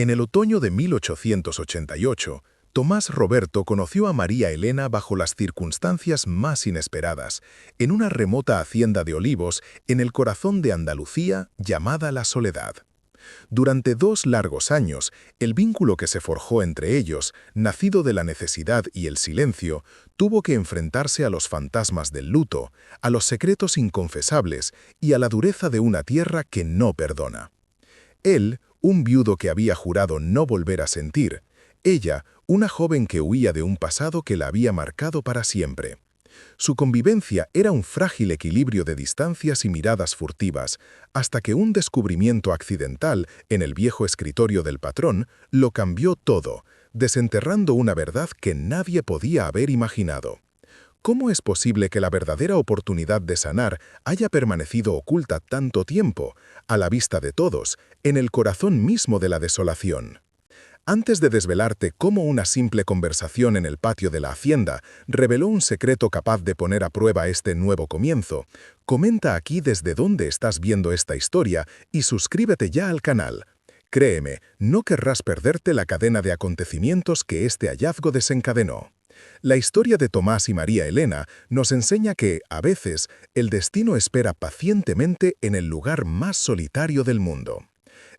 En el otoño de 1888, Tomás Roberto conoció a María Elena bajo las circunstancias más inesperadas, en una remota hacienda de olivos en el corazón de Andalucía llamada La Soledad. Durante 2 largos años, el vínculo que se forjó entre ellos, nacido de la necesidad y el silencio, tuvo que enfrentarse a los fantasmas del luto, a los secretos inconfesables y a la dureza de una tierra que no perdona. Él, un viudo que había jurado no volver a sentir; ella, una joven que huía de un pasado que la había marcado para siempre. Su convivencia era un frágil equilibrio de distancias y miradas furtivas, hasta que un descubrimiento accidental en el viejo escritorio del patrón lo cambió todo, desenterrando una verdad que nadie podía haber imaginado. ¿Cómo es posible que la verdadera oportunidad de sanar haya permanecido oculta tanto tiempo, a la vista de todos, en el corazón mismo de la desolación? Antes de desvelarte cómo una simple conversación en el patio de la hacienda reveló un secreto capaz de poner a prueba este nuevo comienzo, comenta aquí desde dónde estás viendo esta historia y suscríbete ya al canal. Créeme, no querrás perderte la cadena de acontecimientos que este hallazgo desencadenó. La historia de Tomás y María Elena nos enseña que, a veces, el destino espera pacientemente en el lugar más solitario del mundo.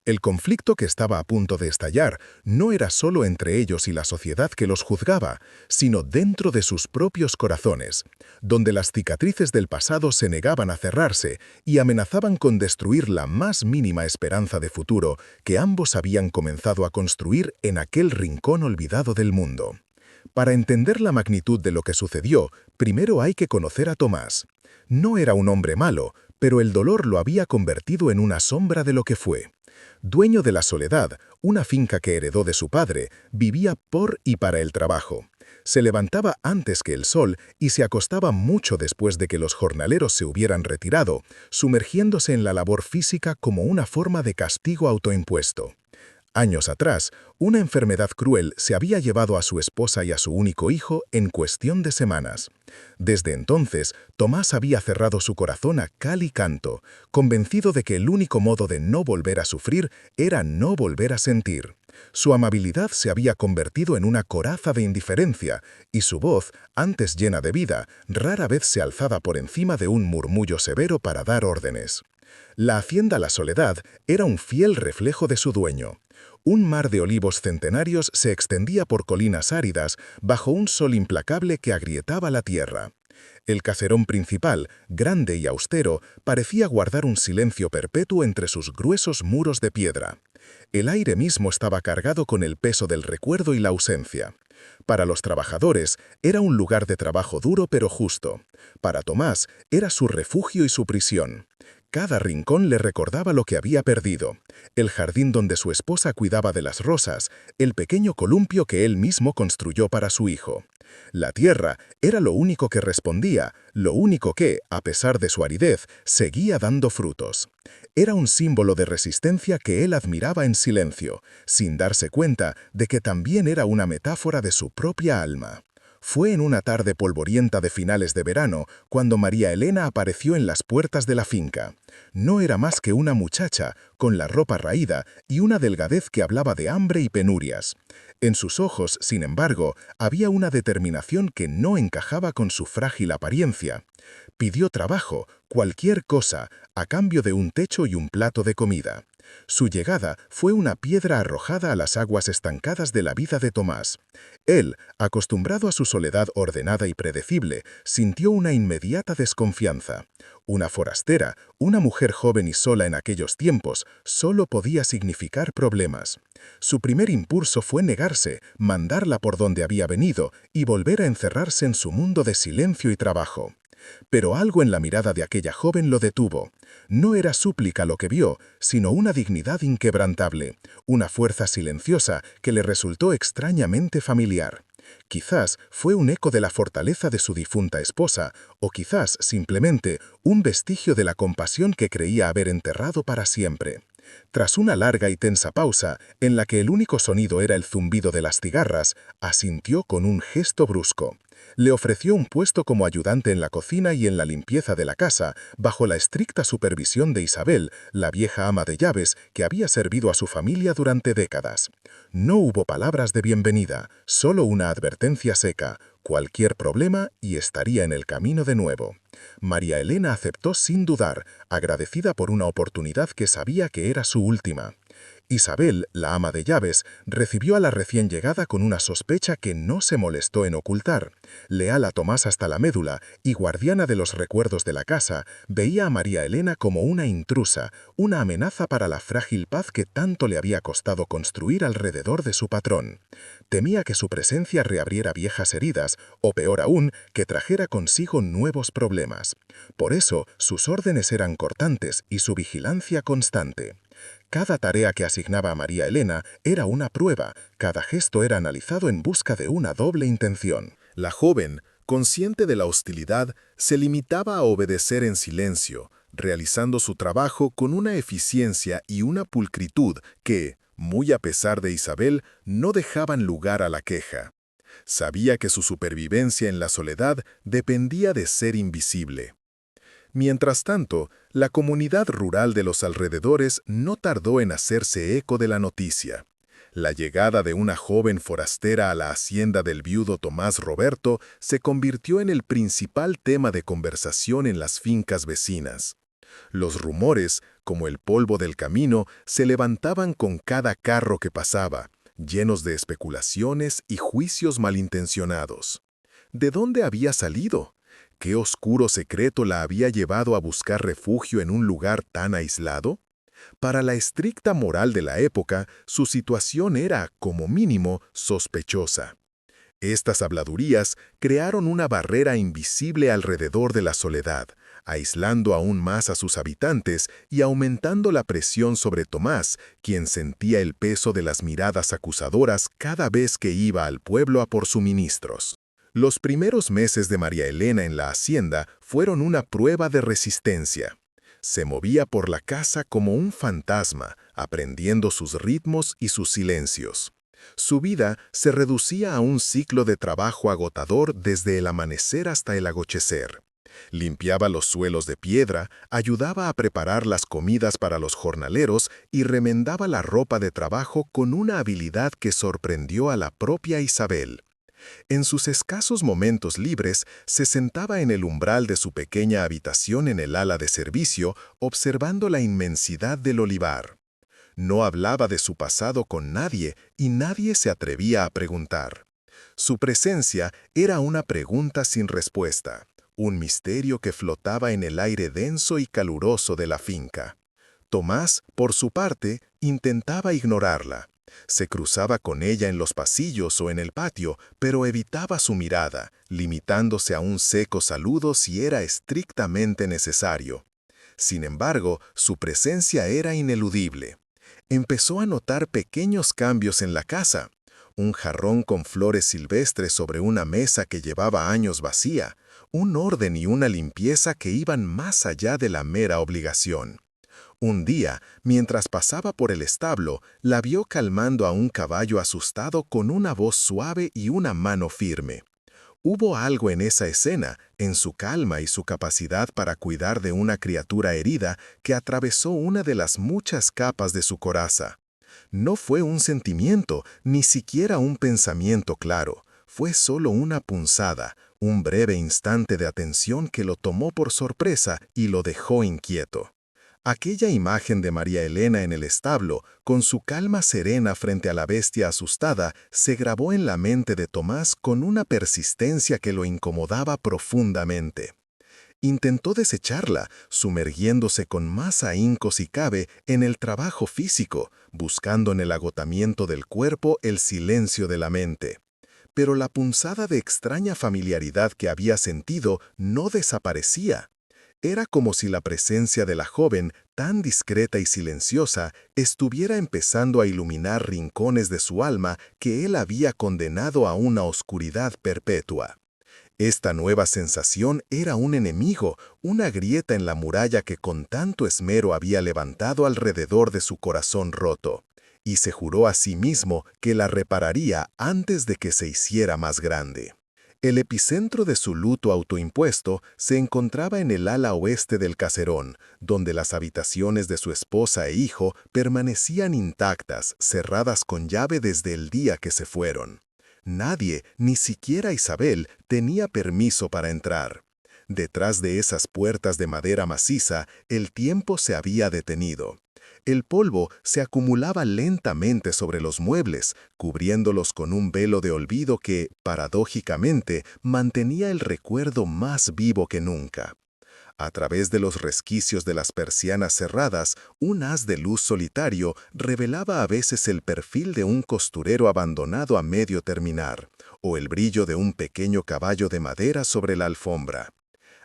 El conflicto que estaba a punto de estallar no era solo entre ellos y la sociedad que los juzgaba, sino dentro de sus propios corazones, donde las cicatrices del pasado se negaban a cerrarse y amenazaban con destruir la más mínima esperanza de futuro que ambos habían comenzado a construir en aquel rincón olvidado del mundo. Para entender la magnitud de lo que sucedió, primero hay que conocer a Tomás. No era un hombre malo, pero el dolor lo había convertido en una sombra de lo que fue. Dueño de La Soledad, una finca que heredó de su padre, vivía por y para el trabajo. Se levantaba antes que el sol y se acostaba mucho después de que los jornaleros se hubieran retirado, sumergiéndose en la labor física como una forma de castigo autoimpuesto. Años atrás, una enfermedad cruel se había llevado a su esposa y a su único hijo en cuestión de semanas. Desde entonces, Tomás había cerrado su corazón a cal y canto, convencido de que el único modo de no volver a sufrir era no volver a sentir. Su amabilidad se había convertido en una coraza de indiferencia, y su voz, antes llena de vida, rara vez se alzaba por encima de un murmullo severo para dar órdenes. La hacienda La Soledad era un fiel reflejo de su dueño. Un mar de olivos centenarios se extendía por colinas áridas bajo un sol implacable que agrietaba la tierra. El caserón principal, grande y austero, parecía guardar un silencio perpetuo entre sus gruesos muros de piedra. El aire mismo estaba cargado con el peso del recuerdo y la ausencia. Para los trabajadores, era un lugar de trabajo duro pero justo. Para Tomás, era su refugio y su prisión. Cada rincón le recordaba lo que había perdido: el jardín donde su esposa cuidaba de las rosas, el pequeño columpio que él mismo construyó para su hijo. La tierra era lo único que respondía, lo único que, a pesar de su aridez, seguía dando frutos. Era un símbolo de resistencia que él admiraba en silencio, sin darse cuenta de que también era una metáfora de su propia alma. Fue en una tarde polvorienta de finales de verano cuando María Elena apareció en las puertas de la finca. No era más que una muchacha, con la ropa raída y una delgadez que hablaba de hambre y penurias. En sus ojos, sin embargo, había una determinación que no encajaba con su frágil apariencia. Pidió trabajo, cualquier cosa, a cambio de un techo y un plato de comida. Su llegada fue una piedra arrojada a las aguas estancadas de la vida de Tomás. Él, acostumbrado a su soledad ordenada y predecible, sintió una inmediata desconfianza. Una forastera, una mujer joven y sola en aquellos tiempos, solo podía significar problemas. Su primer impulso fue negarse, mandarla por donde había venido y volver a encerrarse en su mundo de silencio y trabajo. Pero algo en la mirada de aquella joven lo detuvo. No era súplica lo que vio, sino una dignidad inquebrantable, una fuerza silenciosa que le resultó extrañamente familiar. Quizás fue un eco de la fortaleza de su difunta esposa, o quizás simplemente un vestigio de la compasión que creía haber enterrado para siempre. Tras una larga y tensa pausa, en la que el único sonido era el zumbido de las cigarras, asintió con un gesto brusco. Le ofreció un puesto como ayudante en la cocina y en la limpieza de la casa, bajo la estricta supervisión de Isabel, la vieja ama de llaves que había servido a su familia durante décadas. No hubo palabras de bienvenida, solo una advertencia seca: cualquier problema y estaría en el camino de nuevo. María Elena aceptó sin dudar, agradecida por una oportunidad que sabía que era su última. Isabel, la ama de llaves, recibió a la recién llegada con una sospecha que no se molestó en ocultar. Leal a Tomás hasta la médula y guardiana de los recuerdos de la casa, veía a María Elena como una intrusa, una amenaza para la frágil paz que tanto le había costado construir alrededor de su patrón. Temía que su presencia reabriera viejas heridas, o peor aún, que trajera consigo nuevos problemas. Por eso, sus órdenes eran cortantes y su vigilancia constante. Cada tarea que asignaba a María Elena era una prueba, cada gesto era analizado en busca de una doble intención. La joven, consciente de la hostilidad, se limitaba a obedecer en silencio, realizando su trabajo con una eficiencia y una pulcritud que, muy a pesar de Isabel, no dejaban lugar a la queja. Sabía que su supervivencia en la soledad dependía de ser invisible. Mientras tanto, la comunidad rural de los alrededores no tardó en hacerse eco de la noticia. La llegada de una joven forastera a la hacienda del viudo Tomás Roberto se convirtió en el principal tema de conversación en las fincas vecinas. Los rumores, como el polvo del camino, se levantaban con cada carro que pasaba, llenos de especulaciones y juicios malintencionados. ¿De dónde había salido? ¿Qué oscuro secreto la había llevado a buscar refugio en un lugar tan aislado? Para la estricta moral de la época, su situación era, como mínimo, sospechosa. Estas habladurías crearon una barrera invisible alrededor de la soledad, aislando aún más a sus habitantes y aumentando la presión sobre Tomás, quien sentía el peso de las miradas acusadoras cada vez que iba al pueblo a por suministros. Los primeros meses de María Elena en la hacienda fueron una prueba de resistencia. Se movía por la casa como un fantasma, aprendiendo sus ritmos y sus silencios. Su vida se reducía a un ciclo de trabajo agotador desde el amanecer hasta el anochecer. Limpiaba los suelos de piedra, ayudaba a preparar las comidas para los jornaleros y remendaba la ropa de trabajo con una habilidad que sorprendió a la propia Isabel. En sus escasos momentos libres, se sentaba en el umbral de su pequeña habitación en el ala de servicio, observando la inmensidad del olivar. No hablaba de su pasado con nadie y nadie se atrevía a preguntar. Su presencia era una pregunta sin respuesta, un misterio que flotaba en el aire denso y caluroso de la finca. Tomás, por su parte, intentaba ignorarla. Se cruzaba con ella en los pasillos o en el patio, pero evitaba su mirada, limitándose a un seco saludo si era estrictamente necesario. Sin embargo, su presencia era ineludible. Empezó a notar pequeños cambios en la casa. Un jarrón con flores silvestres sobre una mesa que llevaba años vacía, un orden y una limpieza que iban más allá de la mera obligación. Un día, mientras pasaba por el establo, la vio calmando a un caballo asustado con una voz suave y una mano firme. Hubo algo en esa escena, en su calma y su capacidad para cuidar de una criatura herida, que atravesó una de las muchas capas de su coraza. No fue un sentimiento, ni siquiera un pensamiento claro. Fue solo una punzada, un breve instante de atención que lo tomó por sorpresa y lo dejó inquieto. Aquella imagen de María Elena en el establo, con su calma serena frente a la bestia asustada, se grabó en la mente de Tomás con una persistencia que lo incomodaba profundamente. Intentó desecharla, sumergiéndose con más ahínco si cabe en el trabajo físico, buscando en el agotamiento del cuerpo el silencio de la mente. Pero la punzada de extraña familiaridad que había sentido no desaparecía. Era como si la presencia de la joven, tan discreta y silenciosa, estuviera empezando a iluminar rincones de su alma que él había condenado a una oscuridad perpetua. Esta nueva sensación era un enemigo, una grieta en la muralla que con tanto esmero había levantado alrededor de su corazón roto, y se juró a sí mismo que la repararía antes de que se hiciera más grande. El epicentro de su luto autoimpuesto se encontraba en el ala oeste del caserón, donde las habitaciones de su esposa e hijo permanecían intactas, cerradas con llave desde el día que se fueron. Nadie, ni siquiera Isabel, tenía permiso para entrar. Detrás de esas puertas de madera maciza, el tiempo se había detenido. El polvo se acumulaba lentamente sobre los muebles, cubriéndolos con un velo de olvido que, paradójicamente, mantenía el recuerdo más vivo que nunca. A través de los resquicios de las persianas cerradas, un haz de luz solitario revelaba a veces el perfil de un costurero abandonado a medio terminar, o el brillo de un pequeño caballo de madera sobre la alfombra.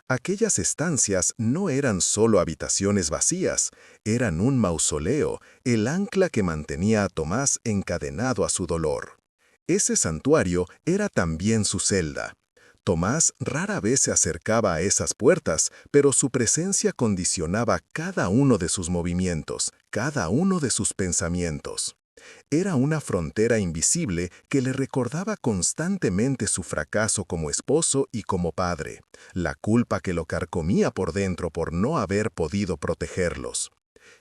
Aquellas estancias no eran solo habitaciones vacías, eran un mausoleo, el ancla que mantenía a Tomás encadenado a su dolor. Ese santuario era también su celda. Tomás rara vez se acercaba a esas puertas, pero su presencia condicionaba cada uno de sus movimientos, cada uno de sus pensamientos. Era una frontera invisible que le recordaba constantemente su fracaso como esposo y como padre, la culpa que lo carcomía por dentro por no haber podido protegerlos.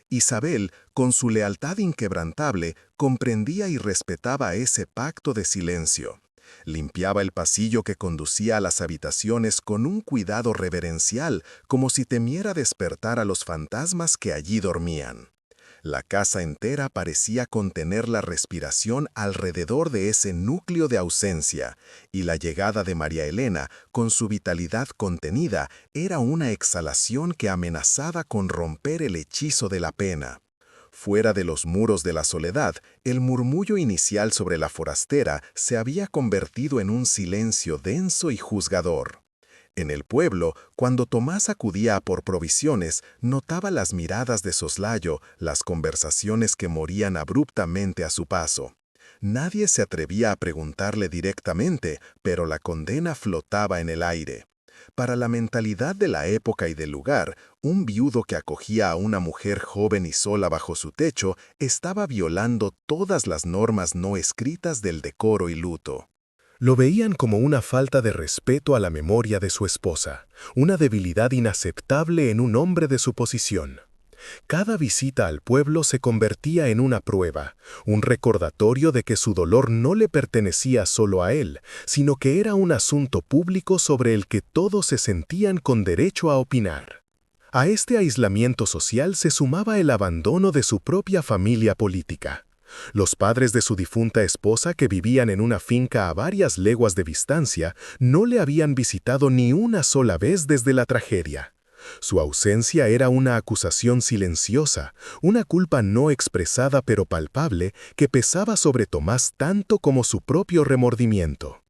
Isabel, con su lealtad inquebrantable, comprendía y respetaba ese pacto de silencio. Limpiaba el pasillo que conducía a las habitaciones con un cuidado reverencial, como si temiera despertar a los fantasmas que allí dormían. La casa entera parecía contener la respiración alrededor de ese núcleo de ausencia, y la llegada de María Elena, con su vitalidad contenida, era una exhalación que amenazaba con romper el hechizo de la pena. Fuera de los muros de la soledad, el murmullo inicial sobre la forastera se había convertido en un silencio denso y juzgador. En el pueblo, cuando Tomás acudía a por provisiones, notaba las miradas de soslayo, las conversaciones que morían abruptamente a su paso. Nadie se atrevía a preguntarle directamente, pero la condena flotaba en el aire. Para la mentalidad de la época y del lugar, un viudo que acogía a una mujer joven y sola bajo su techo estaba violando todas las normas no escritas del decoro y luto. Lo veían como una falta de respeto a la memoria de su esposa, una debilidad inaceptable en un hombre de su posición. Cada visita al pueblo se convertía en una prueba, un recordatorio de que su dolor no le pertenecía solo a él, sino que era un asunto público sobre el que todos se sentían con derecho a opinar. A este aislamiento social se sumaba el abandono de su propia familia política. Los padres de su difunta esposa, que vivían en una finca a varias leguas de distancia, no le habían visitado ni una sola vez desde la tragedia. Su ausencia era una acusación silenciosa, una culpa no expresada pero palpable que pesaba sobre Tomás tanto como su propio remordimiento.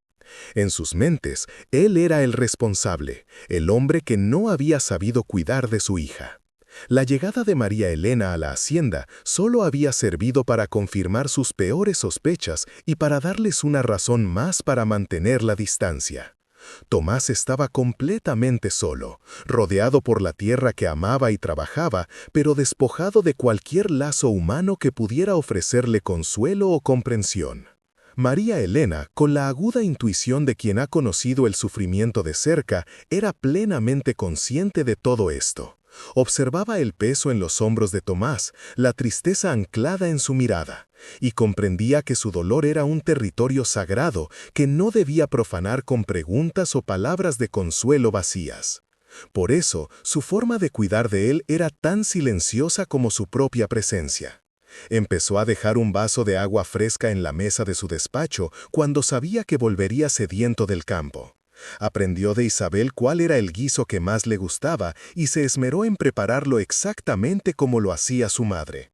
En sus mentes, él era el responsable, el hombre que no había sabido cuidar de su hija. La llegada de María Elena a la hacienda solo había servido para confirmar sus peores sospechas y para darles una razón más para mantener la distancia. Tomás estaba completamente solo, rodeado por la tierra que amaba y trabajaba, pero despojado de cualquier lazo humano que pudiera ofrecerle consuelo o comprensión. María Elena, con la aguda intuición de quien ha conocido el sufrimiento de cerca, era plenamente consciente de todo esto. Observaba el peso en los hombros de Tomás, la tristeza anclada en su mirada, y comprendía que su dolor era un territorio sagrado que no debía profanar con preguntas o palabras de consuelo vacías. Por eso, su forma de cuidar de él era tan silenciosa como su propia presencia. Empezó a dejar un vaso de agua fresca en la mesa de su despacho cuando sabía que volvería sediento del campo. Aprendió de Isabel cuál era el guiso que más le gustaba y se esmeró en prepararlo exactamente como lo hacía su madre.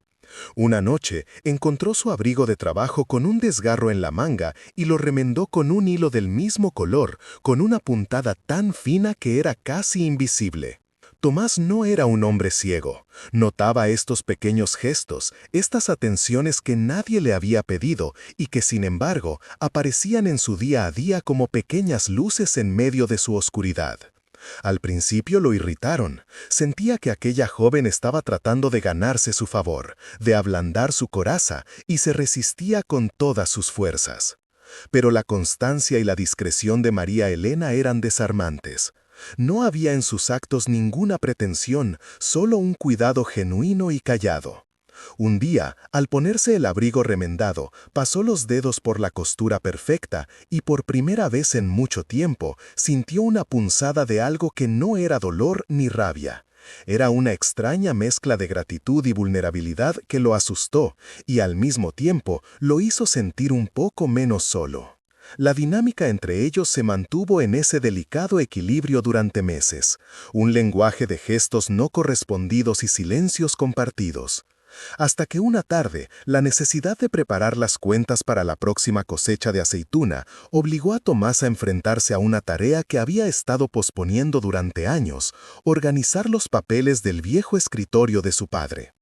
Una noche encontró su abrigo de trabajo con un desgarro en la manga y lo remendó con un hilo del mismo color, con una puntada tan fina que era casi invisible. Tomás no era un hombre ciego. Notaba estos pequeños gestos, estas atenciones que nadie le había pedido y que, sin embargo, aparecían en su día a día como pequeñas luces en medio de su oscuridad. Al principio lo irritaron. Sentía que aquella joven estaba tratando de ganarse su favor, de ablandar su coraza, y se resistía con todas sus fuerzas. Pero la constancia y la discreción de María Elena eran desarmantes. No había en sus actos ninguna pretensión, solo un cuidado genuino y callado. Un día, al ponerse el abrigo remendado, pasó los dedos por la costura perfecta y por primera vez en mucho tiempo sintió una punzada de algo que no era dolor ni rabia. Era una extraña mezcla de gratitud y vulnerabilidad que lo asustó y al mismo tiempo lo hizo sentir un poco menos solo. La dinámica entre ellos se mantuvo en ese delicado equilibrio durante meses, un lenguaje de gestos no correspondidos y silencios compartidos. Hasta que una tarde, la necesidad de preparar las cuentas para la próxima cosecha de aceituna obligó a Tomás a enfrentarse a una tarea que había estado posponiendo durante años: organizar los papeles del viejo escritorio de su padre.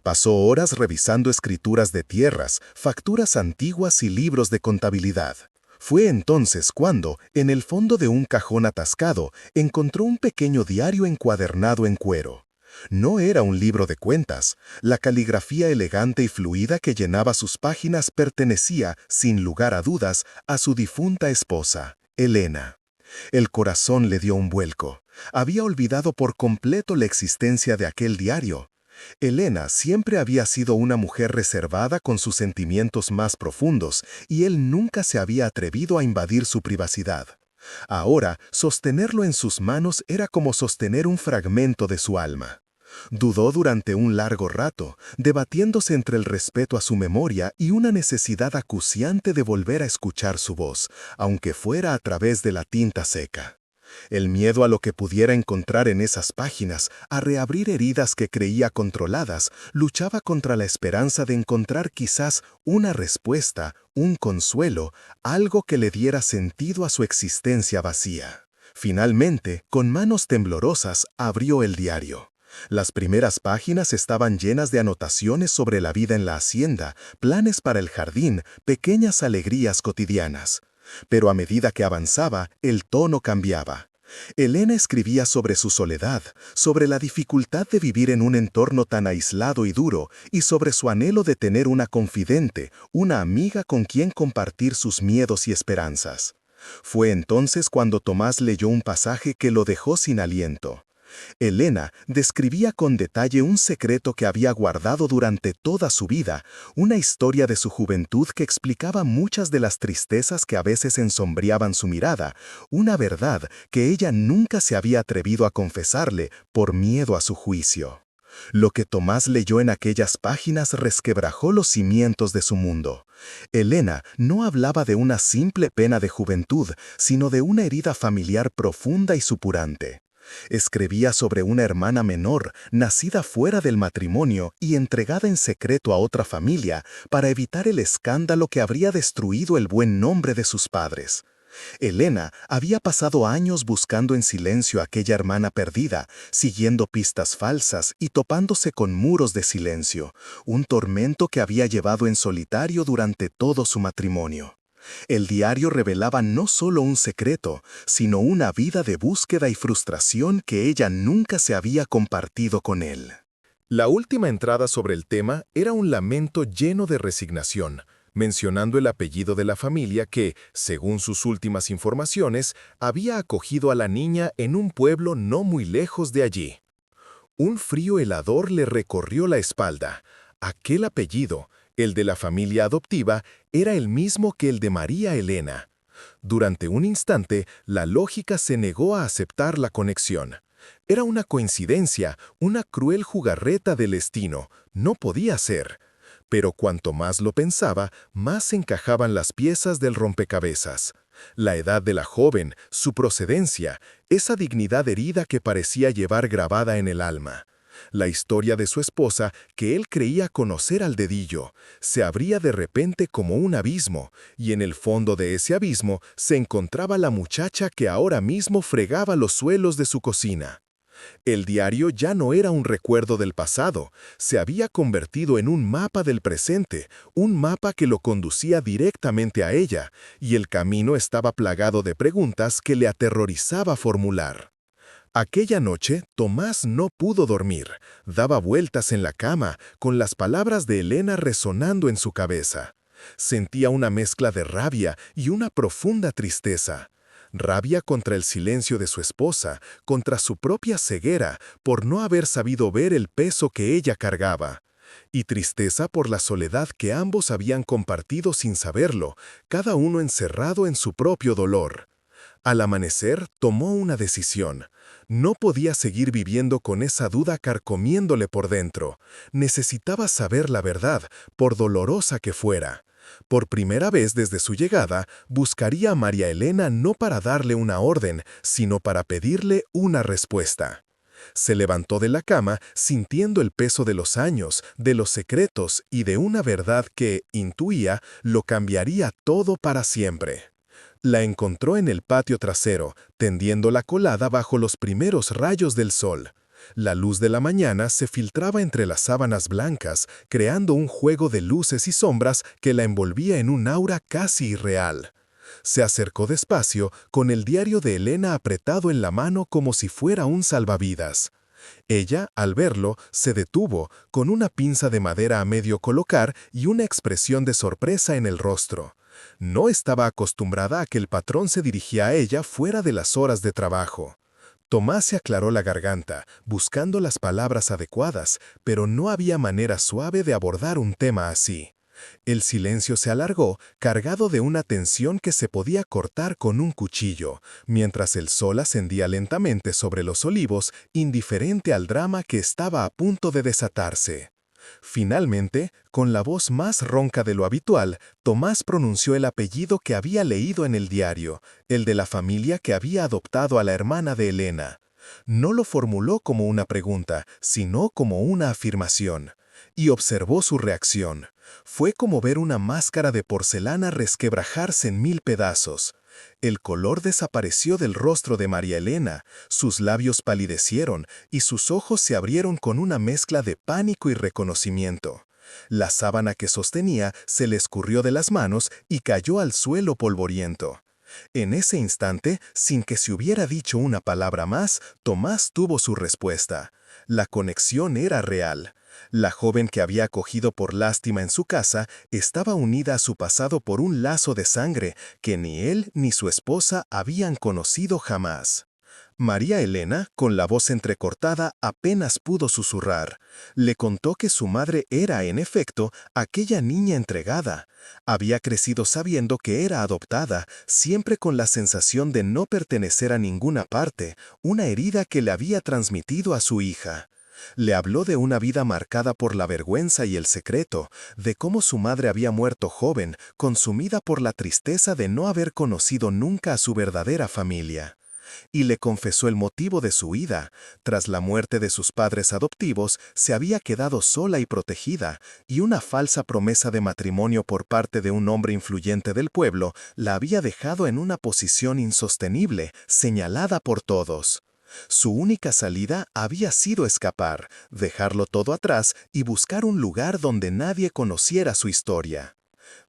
Pasó horas revisando escrituras de tierras, facturas antiguas y libros de contabilidad. Fue entonces cuando, en el fondo de un cajón atascado, encontró un pequeño diario encuadernado en cuero. No era un libro de cuentas. La caligrafía elegante y fluida que llenaba sus páginas pertenecía, sin lugar a dudas, a su difunta esposa, Elena. El corazón le dio un vuelco. Había olvidado por completo la existencia de aquel diario. Elena siempre había sido una mujer reservada con sus sentimientos más profundos, y él nunca se había atrevido a invadir su privacidad. Ahora, sostenerlo en sus manos era como sostener un fragmento de su alma. Dudó durante un largo rato, debatiéndose entre el respeto a su memoria y una necesidad acuciante de volver a escuchar su voz, aunque fuera a través de la tinta seca. El miedo a lo que pudiera encontrar en esas páginas, a reabrir heridas que creía controladas, luchaba contra la esperanza de encontrar quizás una respuesta, un consuelo, algo que le diera sentido a su existencia vacía. Finalmente, con manos temblorosas, abrió el diario. Las primeras páginas estaban llenas de anotaciones sobre la vida en la hacienda, planes para el jardín, pequeñas alegrías cotidianas. Pero a medida que avanzaba, el tono cambiaba. Elena escribía sobre su soledad, sobre la dificultad de vivir en un entorno tan aislado y duro, y sobre su anhelo de tener una confidente, una amiga con quien compartir sus miedos y esperanzas. Fue entonces cuando Tomás leyó un pasaje que lo dejó sin aliento. Elena describía con detalle un secreto que había guardado durante toda su vida, una historia de su juventud que explicaba muchas de las tristezas que a veces ensombreaban su mirada, una verdad que ella nunca se había atrevido a confesarle por miedo a su juicio. Lo que Tomás leyó en aquellas páginas resquebrajó los cimientos de su mundo. Elena no hablaba de una simple pena de juventud, sino de una herida familiar profunda y supurante. Escribía sobre una hermana menor, nacida fuera del matrimonio y entregada en secreto a otra familia para evitar el escándalo que habría destruido el buen nombre de sus padres. Elena había pasado años buscando en silencio a aquella hermana perdida, siguiendo pistas falsas y topándose con muros de silencio, un tormento que había llevado en solitario durante todo su matrimonio. El diario revelaba no solo un secreto, sino una vida de búsqueda y frustración que ella nunca se había compartido con él. La última entrada sobre el tema era un lamento lleno de resignación, mencionando el apellido de la familia que, según sus últimas informaciones, había acogido a la niña en un pueblo no muy lejos de allí. Un frío helador le recorrió la espalda. Aquel apellido, el de la familia adoptiva, era el mismo que el de María Elena. Durante un instante, la lógica se negó a aceptar la conexión. Era una coincidencia, una cruel jugarreta del destino. No podía ser. Pero cuanto más lo pensaba, más encajaban las piezas del rompecabezas. La edad de la joven, su procedencia, esa dignidad herida que parecía llevar grabada en el alma. La historia de su esposa, que él creía conocer al dedillo, se abría de repente como un abismo, y en el fondo de ese abismo se encontraba la muchacha que ahora mismo fregaba los suelos de su cocina. El diario ya no era un recuerdo del pasado, se había convertido en un mapa del presente, un mapa que lo conducía directamente a ella, y el camino estaba plagado de preguntas que le aterrorizaba formular. Aquella noche, Tomás no pudo dormir, daba vueltas en la cama, con las palabras de Elena resonando en su cabeza. Sentía una mezcla de rabia y una profunda tristeza. Rabia contra el silencio de su esposa, contra su propia ceguera por no haber sabido ver el peso que ella cargaba. Y tristeza por la soledad que ambos habían compartido sin saberlo, cada uno encerrado en su propio dolor. Al amanecer, tomó una decisión. No podía seguir viviendo con esa duda carcomiéndole por dentro. Necesitaba saber la verdad, por dolorosa que fuera. Por primera vez desde su llegada, buscaría a María Elena no para darle una orden, sino para pedirle una respuesta. Se levantó de la cama sintiendo el peso de los años, de los secretos y de una verdad que, intuía, lo cambiaría todo para siempre. La encontró en el patio trasero, tendiendo la colada bajo los primeros rayos del sol. La luz de la mañana se filtraba entre las sábanas blancas, creando un juego de luces y sombras que la envolvía en un aura casi irreal. Se acercó despacio, con el diario de Elena apretado en la mano como si fuera un salvavidas. Ella, al verlo, se detuvo, con una pinza de madera a medio colocar y una expresión de sorpresa en el rostro. No estaba acostumbrada a que el patrón se dirigía a ella fuera de las horas de trabajo. Tomás se aclaró la garganta, buscando las palabras adecuadas, pero no había manera suave de abordar un tema así. El silencio se alargó, cargado de una tensión que se podía cortar con un cuchillo, mientras el sol ascendía lentamente sobre los olivos, indiferente al drama que estaba a punto de desatarse. Finalmente, con la voz más ronca de lo habitual, Tomás pronunció el apellido que había leído en el diario, el de la familia que había adoptado a la hermana de Elena. No lo formuló como una pregunta, sino como una afirmación. Y observó su reacción. Fue como ver una máscara de porcelana resquebrajarse en mil pedazos. El color desapareció del rostro de María Elena, sus labios palidecieron y sus ojos se abrieron con una mezcla de pánico y reconocimiento. La sábana que sostenía se le escurrió de las manos y cayó al suelo polvoriento. En ese instante, sin que se hubiera dicho una palabra más, Tomás tuvo su respuesta. La conexión era real. La joven que había acogido por lástima en su casa estaba unida a su pasado por un lazo de sangre que ni él ni su esposa habían conocido jamás. María Elena, con la voz entrecortada, apenas pudo susurrar. Le contó que su madre era, en efecto, aquella niña entregada. Había crecido sabiendo que era adoptada, siempre con la sensación de no pertenecer a ninguna parte, una herida que le había transmitido a su hija. Le habló de una vida marcada por la vergüenza y el secreto, de cómo su madre había muerto joven, consumida por la tristeza de no haber conocido nunca a su verdadera familia. Y le confesó el motivo de su huida. Tras la muerte de sus padres adoptivos, se había quedado sola y protegida, y una falsa promesa de matrimonio por parte de un hombre influyente del pueblo la había dejado en una posición insostenible, señalada por todos. Su única salida había sido escapar, dejarlo todo atrás y buscar un lugar donde nadie conociera su historia.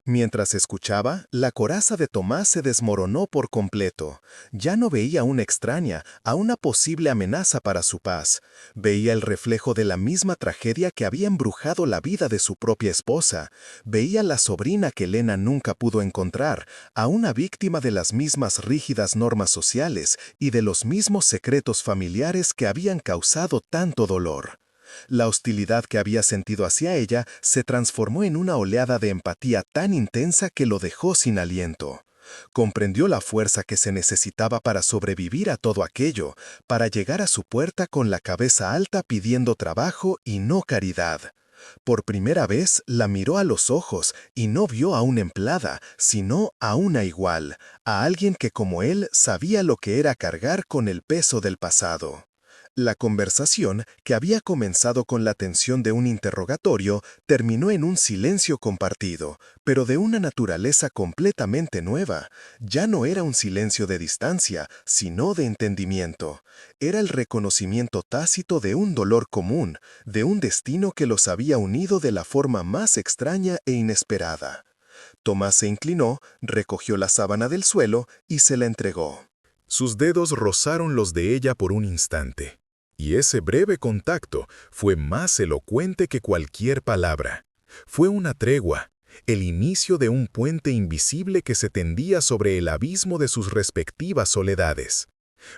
Mientras escuchaba, la coraza de Tomás se desmoronó por completo. Ya no veía a una extraña, a una posible amenaza para su paz. Veía el reflejo de la misma tragedia que había embrujado la vida de su propia esposa. Veía la sobrina que Elena nunca pudo encontrar, a una víctima de las mismas rígidas normas sociales y de los mismos secretos familiares que habían causado tanto dolor. La hostilidad que había sentido hacia ella se transformó en una oleada de empatía tan intensa que lo dejó sin aliento. Comprendió la fuerza que se necesitaba para sobrevivir a todo aquello, para llegar a su puerta con la cabeza alta pidiendo trabajo y no caridad. Por primera vez la miró a los ojos y no vio a una empleada, sino a una igual, a alguien que como él sabía lo que era cargar con el peso del pasado. La conversación, que había comenzado con la tensión de un interrogatorio, terminó en un silencio compartido, pero de una naturaleza completamente nueva. Ya no era un silencio de distancia, sino de entendimiento. Era el reconocimiento tácito de un dolor común, de un destino que los había unido de la forma más extraña e inesperada. Tomás se inclinó, recogió la sábana del suelo y se la entregó. Sus dedos rozaron los de ella por un instante. Y ese breve contacto fue más elocuente que cualquier palabra. Fue una tregua, el inicio de un puente invisible que se tendía sobre el abismo de sus respectivas soledades.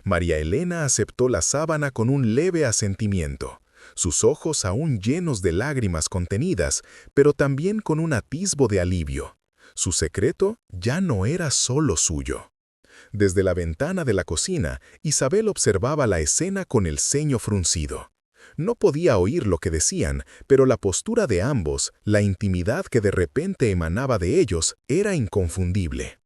María Elena aceptó la sábana con un leve asentimiento, sus ojos aún llenos de lágrimas contenidas, pero también con un atisbo de alivio. Su secreto ya no era solo suyo. Desde la ventana de la cocina, Isabel observaba la escena con el ceño fruncido. No podía oír lo que decían, pero la postura de ambos, la intimidad que de repente emanaba de ellos, era inconfundible.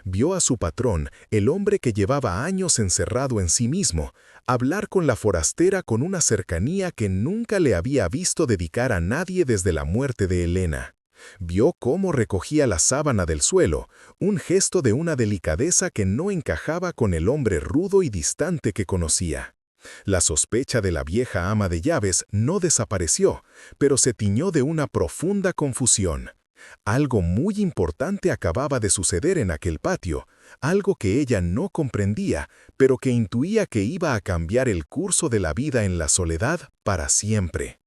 Vio a su patrón, el hombre que llevaba años encerrado en sí mismo, hablar con la forastera con una cercanía que nunca le había visto dedicar a nadie desde la muerte de Elena. Vio cómo recogía la sábana del suelo, un gesto de una delicadeza que no encajaba con el hombre rudo y distante que conocía. La sospecha de la vieja ama de llaves no desapareció, pero se tiñó de una profunda confusión. Algo muy importante acababa de suceder en aquel patio, algo que ella no comprendía, pero que intuía que iba a cambiar el curso de la vida en la soledad para siempre.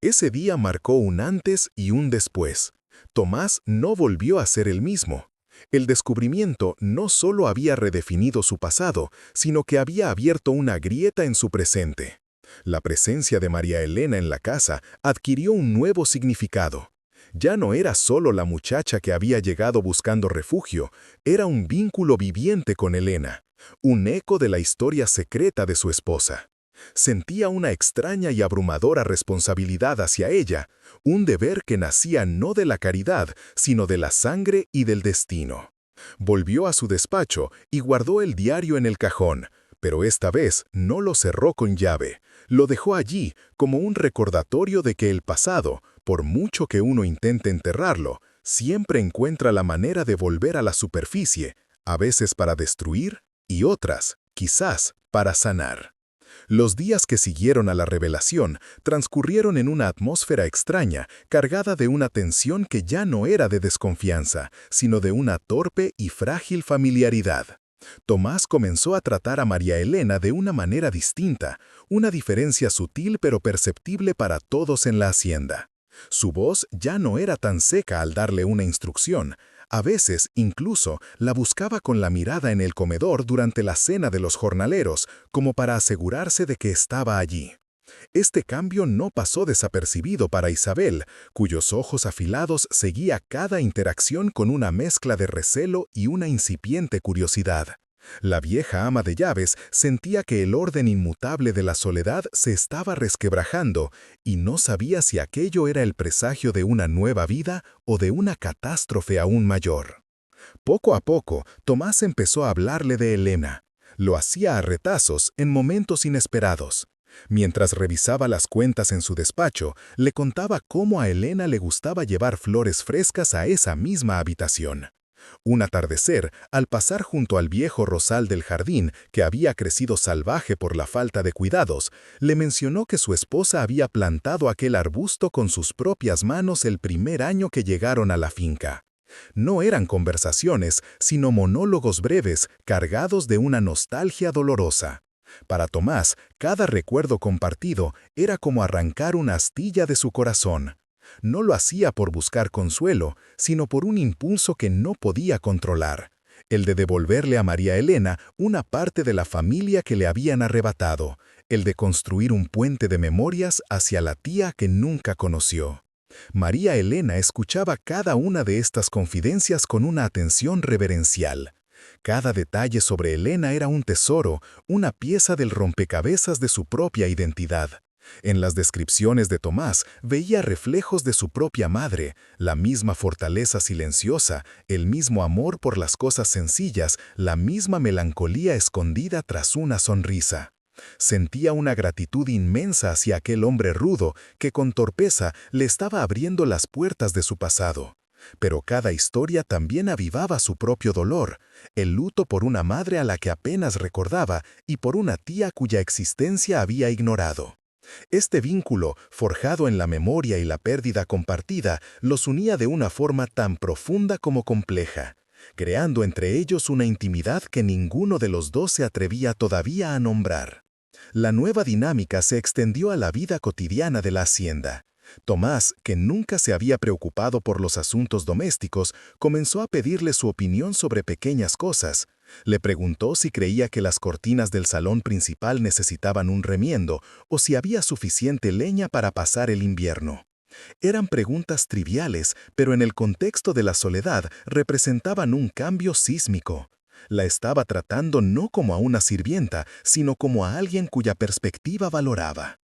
Ese día marcó un antes y un después. Tomás no volvió a ser el mismo. El descubrimiento no solo había redefinido su pasado, sino que había abierto una grieta en su presente. La presencia de María Elena en la casa adquirió un nuevo significado. Ya no era solo la muchacha que había llegado buscando refugio, era un vínculo viviente con Elena, un eco de la historia secreta de su esposa. Sentía una extraña y abrumadora responsabilidad hacia ella, un deber que nacía no de la caridad, sino de la sangre y del destino. Volvió a su despacho y guardó el diario en el cajón, pero esta vez no lo cerró con llave. Lo dejó allí como un recordatorio de que el pasado, por mucho que uno intente enterrarlo, siempre encuentra la manera de volver a la superficie, a veces para destruir y otras, quizás, para sanar. Los días que siguieron a la revelación transcurrieron en una atmósfera extraña, cargada de una tensión que ya no era de desconfianza, sino de una torpe y frágil familiaridad. Tomás comenzó a tratar a María Elena de una manera distinta, una diferencia sutil pero perceptible para todos en la hacienda. Su voz ya no era tan seca al darle una instrucción. A veces, incluso, la buscaba con la mirada en el comedor durante la cena de los jornaleros, como para asegurarse de que estaba allí. Este cambio no pasó desapercibido para Isabel, cuyos ojos afilados seguía cada interacción con una mezcla de recelo y una incipiente curiosidad. La vieja ama de llaves sentía que el orden inmutable de la soledad se estaba resquebrajando y no sabía si aquello era el presagio de una nueva vida o de una catástrofe aún mayor. Poco a poco, Tomás empezó a hablarle de Elena. Lo hacía a retazos, en momentos inesperados. Mientras revisaba las cuentas en su despacho, le contaba cómo a Elena le gustaba llevar flores frescas a esa misma habitación. Un atardecer, al pasar junto al viejo rosal del jardín, que había crecido salvaje por la falta de cuidados, le mencionó que su esposa había plantado aquel arbusto con sus propias manos el primer año que llegaron a la finca. No eran conversaciones, sino monólogos breves, cargados de una nostalgia dolorosa. Para Tomás, cada recuerdo compartido era como arrancar una astilla de su corazón. No lo hacía por buscar consuelo, sino por un impulso que no podía controlar, el de devolverle a María Elena una parte de la familia que le habían arrebatado, el de construir un puente de memorias hacia la tía que nunca conoció. María Elena escuchaba cada una de estas confidencias con una atención reverencial. Cada detalle sobre Elena era un tesoro, una pieza del rompecabezas de su propia identidad. En las descripciones de Tomás veía reflejos de su propia madre, la misma fortaleza silenciosa, el mismo amor por las cosas sencillas, la misma melancolía escondida tras una sonrisa. Sentía una gratitud inmensa hacia aquel hombre rudo que con torpeza le estaba abriendo las puertas de su pasado. Pero cada historia también avivaba su propio dolor, el luto por una madre a la que apenas recordaba y por una tía cuya existencia había ignorado. Este vínculo, forjado en la memoria y la pérdida compartida, los unía de una forma tan profunda como compleja, creando entre ellos una intimidad que ninguno de los dos se atrevía todavía a nombrar. La nueva dinámica se extendió a la vida cotidiana de la hacienda. Tomás, que nunca se había preocupado por los asuntos domésticos, comenzó a pedirle su opinión sobre pequeñas cosas. Le preguntó si creía que las cortinas del salón principal necesitaban un remiendo o si había suficiente leña para pasar el invierno. Eran preguntas triviales, pero en el contexto de la soledad representaban un cambio sísmico. La estaba tratando no como a una sirvienta, sino como a alguien cuya perspectiva valoraba.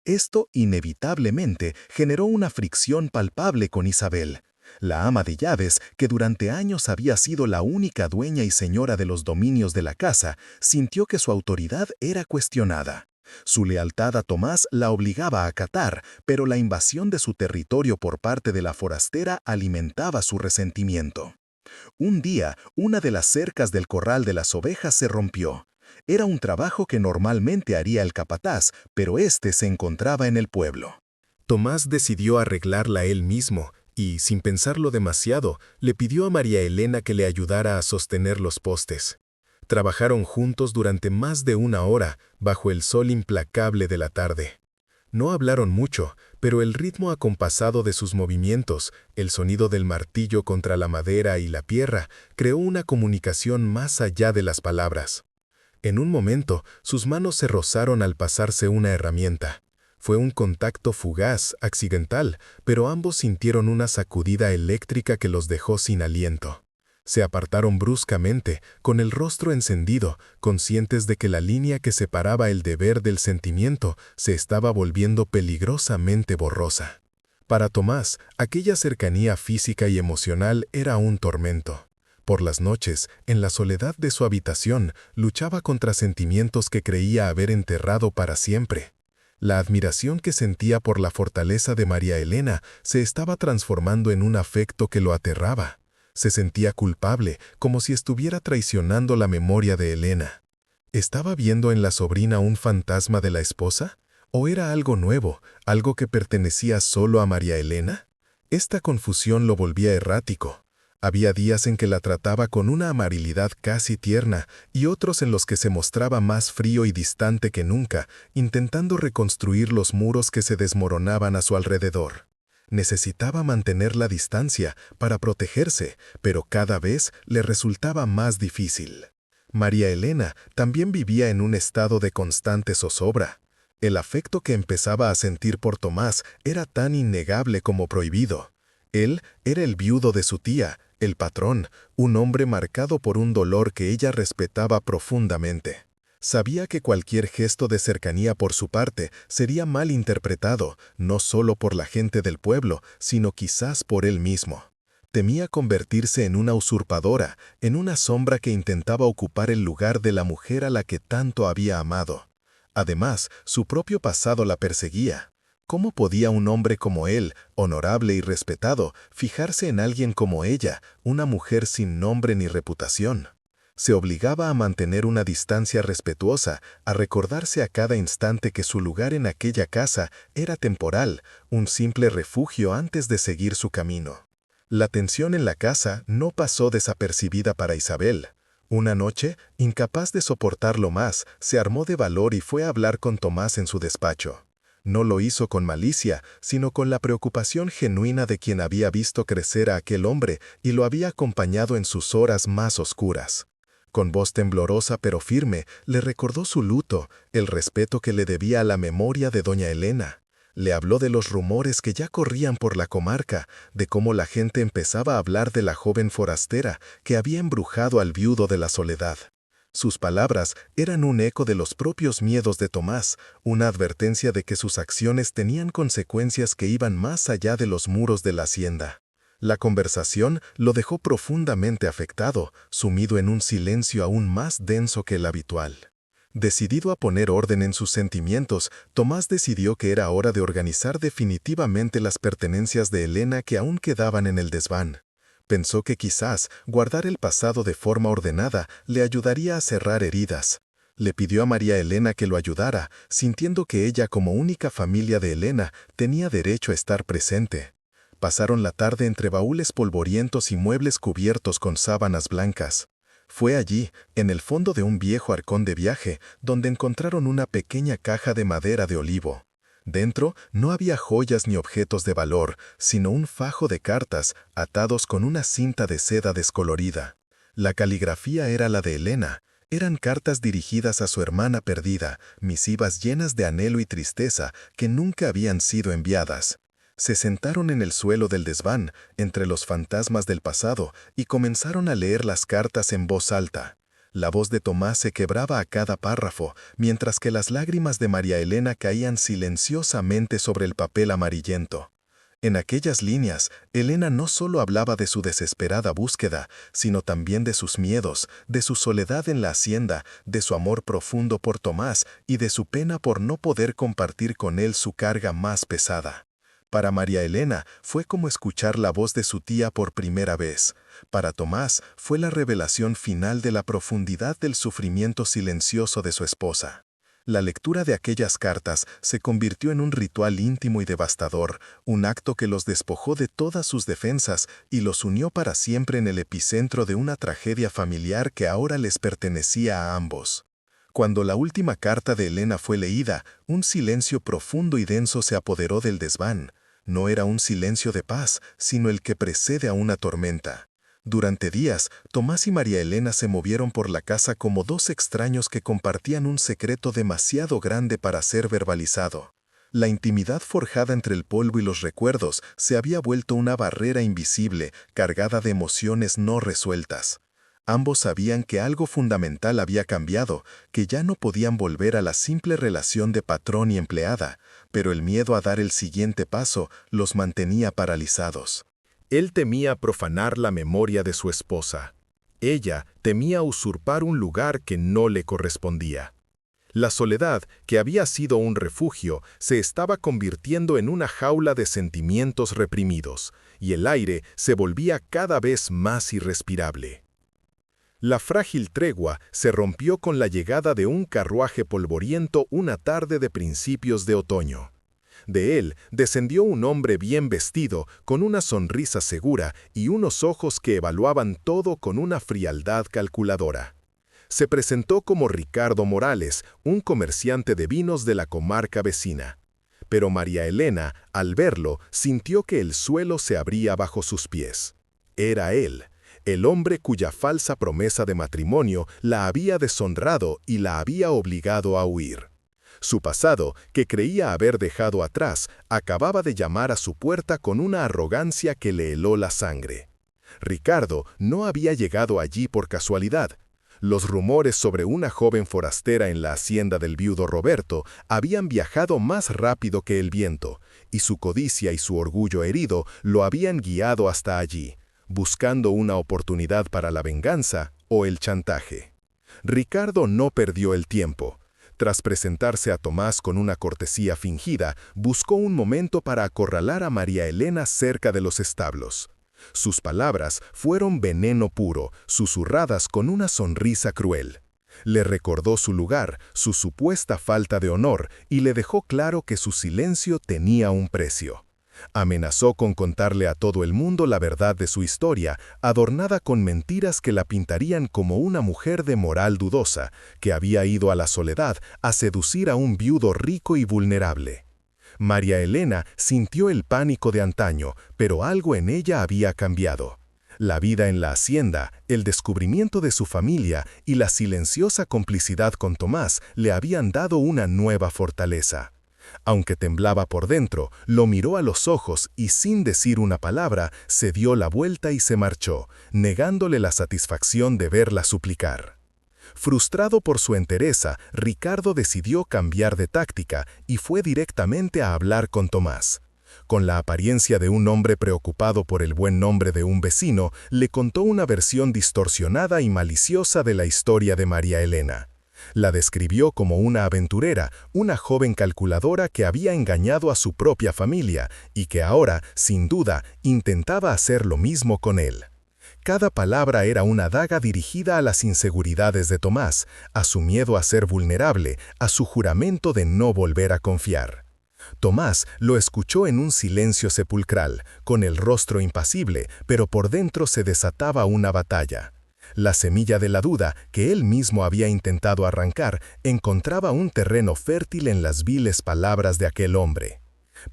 Esto inevitablemente generó una fricción palpable con Isabel, la ama de llaves que durante años había sido la única dueña y señora de los dominios de la casa, sintió que su autoridad era cuestionada. Su lealtad a Tomás la obligaba a acatar, pero la invasión de su territorio por parte de la forastera alimentaba su resentimiento. Un día, una de las cercas del corral de las ovejas se rompió. Era un trabajo que normalmente haría el capataz, pero este se encontraba en el pueblo. Tomás decidió arreglarla él mismo y, sin pensarlo demasiado, le pidió a María Elena que le ayudara a sostener los postes. Trabajaron juntos durante más de una hora, bajo el sol implacable de la tarde. No hablaron mucho, pero el ritmo acompasado de sus movimientos, el sonido del martillo contra la madera y la pierra, creó una comunicación más allá de las palabras. En un momento, sus manos se rozaron al pasarse una herramienta. Fue un contacto fugaz, accidental, pero ambos sintieron una sacudida eléctrica que los dejó sin aliento. Se apartaron bruscamente, con el rostro encendido, conscientes de que la línea que separaba el deber del sentimiento se estaba volviendo peligrosamente borrosa. Para Tomás, aquella cercanía física y emocional era un tormento. Por las noches, en la soledad de su habitación, luchaba contra sentimientos que creía haber enterrado para siempre. La admiración que sentía por la fortaleza de María Elena se estaba transformando en un afecto que lo aterraba. Se sentía culpable, como si estuviera traicionando la memoria de Elena. ¿Estaba viendo en la sobrina un fantasma de la esposa? ¿O era algo nuevo, algo que pertenecía solo a María Elena? Esta confusión lo volvía errático. Había días en que la trataba con una amabilidad casi tierna y otros en los que se mostraba más frío y distante que nunca, intentando reconstruir los muros que se desmoronaban a su alrededor. Necesitaba mantener la distancia para protegerse, pero cada vez le resultaba más difícil. María Elena también vivía en un estado de constante zozobra. El afecto que empezaba a sentir por Tomás era tan innegable como prohibido. Él era el viudo de su tía, el patrón, un hombre marcado por un dolor que ella respetaba profundamente. Sabía que cualquier gesto de cercanía por su parte sería mal interpretado, no solo por la gente del pueblo, sino quizás por él mismo. Temía convertirse en una usurpadora, en una sombra que intentaba ocupar el lugar de la mujer a la que tanto había amado. Además, su propio pasado la perseguía. ¿Cómo podía un hombre como él, honorable y respetado, fijarse en alguien como ella, una mujer sin nombre ni reputación? Se obligaba a mantener una distancia respetuosa, a recordarse a cada instante que su lugar en aquella casa era temporal, un simple refugio antes de seguir su camino. La tensión en la casa no pasó desapercibida para Isabel. Una noche, incapaz de soportarlo más, se armó de valor y fue a hablar con Tomás en su despacho. No lo hizo con malicia, sino con la preocupación genuina de quien había visto crecer a aquel hombre y lo había acompañado en sus horas más oscuras. Con voz temblorosa pero firme, le recordó su luto, el respeto que le debía a la memoria de doña Elena. Le habló de los rumores que ya corrían por la comarca, de cómo la gente empezaba a hablar de la joven forastera que había embrujado al viudo de la Soledad. Sus palabras eran un eco de los propios miedos de Tomás, una advertencia de que sus acciones tenían consecuencias que iban más allá de los muros de la hacienda. La conversación lo dejó profundamente afectado, sumido en un silencio aún más denso que el habitual. Decidido a poner orden en sus sentimientos, Tomás decidió que era hora de organizar definitivamente las pertenencias de Elena que aún quedaban en el desván. Pensó que quizás guardar el pasado de forma ordenada le ayudaría a cerrar heridas. Le pidió a María Elena que lo ayudara, sintiendo que ella, como única familia de Elena, tenía derecho a estar presente. Pasaron la tarde entre baúles polvorientos y muebles cubiertos con sábanas blancas. Fue allí, en el fondo de un viejo arcón de viaje, donde encontraron una pequeña caja de madera de olivo. Dentro no había joyas ni objetos de valor, sino un fajo de cartas atados con una cinta de seda descolorida. La caligrafía era la de Elena. Eran cartas dirigidas a su hermana perdida, misivas llenas de anhelo y tristeza que nunca habían sido enviadas. Se sentaron en el suelo del desván, entre los fantasmas del pasado, y comenzaron a leer las cartas en voz alta. La voz de Tomás se quebraba a cada párrafo, mientras que las lágrimas de María Elena caían silenciosamente sobre el papel amarillento. En aquellas líneas, Elena no solo hablaba de su desesperada búsqueda, sino también de sus miedos, de su soledad en la hacienda, de su amor profundo por Tomás y de su pena por no poder compartir con él su carga más pesada. Para María Elena fue como escuchar la voz de su tía por primera vez. Para Tomás fue la revelación final de la profundidad del sufrimiento silencioso de su esposa. La lectura de aquellas cartas se convirtió en un ritual íntimo y devastador, un acto que los despojó de todas sus defensas y los unió para siempre en el epicentro de una tragedia familiar que ahora les pertenecía a ambos. Cuando la última carta de Elena fue leída, un silencio profundo y denso se apoderó del desván. No era un silencio de paz, sino el que precede a una tormenta. Durante días, Tomás y María Elena se movieron por la casa como dos extraños que compartían un secreto demasiado grande para ser verbalizado. La intimidad forjada entre el polvo y los recuerdos se había vuelto una barrera invisible, cargada de emociones no resueltas. Ambos sabían que algo fundamental había cambiado, que ya no podían volver a la simple relación de patrón y empleada, pero el miedo a dar el siguiente paso los mantenía paralizados. Él temía profanar la memoria de su esposa. Ella temía usurpar un lugar que no le correspondía. La soledad, que había sido un refugio, se estaba convirtiendo en una jaula de sentimientos reprimidos, y el aire se volvía cada vez más irrespirable. La frágil tregua se rompió con la llegada de un carruaje polvoriento una tarde de principios de otoño. De él descendió un hombre bien vestido, con una sonrisa segura y unos ojos que evaluaban todo con una frialdad calculadora. Se presentó como Ricardo Morales, un comerciante de vinos de la comarca vecina. Pero María Elena, al verlo, sintió que el suelo se abría bajo sus pies. Era él, el hombre cuya falsa promesa de matrimonio la había deshonrado y la había obligado a huir. Su pasado, que creía haber dejado atrás, acababa de llamar a su puerta con una arrogancia que le heló la sangre. Ricardo no había llegado allí por casualidad. Los rumores sobre una joven forastera en la hacienda del viudo Roberto habían viajado más rápido que el viento, y su codicia y su orgullo herido lo habían guiado hasta allí, buscando una oportunidad para la venganza o el chantaje. Ricardo no perdió el tiempo. Tras presentarse a Tomás con una cortesía fingida, buscó un momento para acorralar a María Elena cerca de los establos. Sus palabras fueron veneno puro, susurradas con una sonrisa cruel. Le recordó su lugar, su supuesta falta de honor, y le dejó claro que su silencio tenía un precio. Amenazó con contarle a todo el mundo la verdad de su historia, adornada con mentiras que la pintarían como una mujer de moral dudosa, que había ido a la soledad a seducir a un viudo rico y vulnerable. María Elena sintió el pánico de antaño, pero algo en ella había cambiado. La vida en la hacienda, el descubrimiento de su familia y la silenciosa complicidad con Tomás le habían dado una nueva fortaleza. Aunque temblaba por dentro, lo miró a los ojos y sin decir una palabra, se dio la vuelta y se marchó, negándole la satisfacción de verla suplicar. Frustrado por su entereza, Ricardo decidió cambiar de táctica y fue directamente a hablar con Tomás. Con la apariencia de un hombre preocupado por el buen nombre de un vecino, le contó una versión distorsionada y maliciosa de la historia de María Elena. La describió como una aventurera, una joven calculadora que había engañado a su propia familia y que ahora, sin duda, intentaba hacer lo mismo con él. Cada palabra era una daga dirigida a las inseguridades de Tomás, a su miedo a ser vulnerable, a su juramento de no volver a confiar. Tomás lo escuchó en un silencio sepulcral, con el rostro impasible, pero por dentro se desataba una batalla. La semilla de la duda, que él mismo había intentado arrancar, encontraba un terreno fértil en las viles palabras de aquel hombre.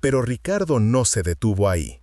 Pero Ricardo no se detuvo ahí.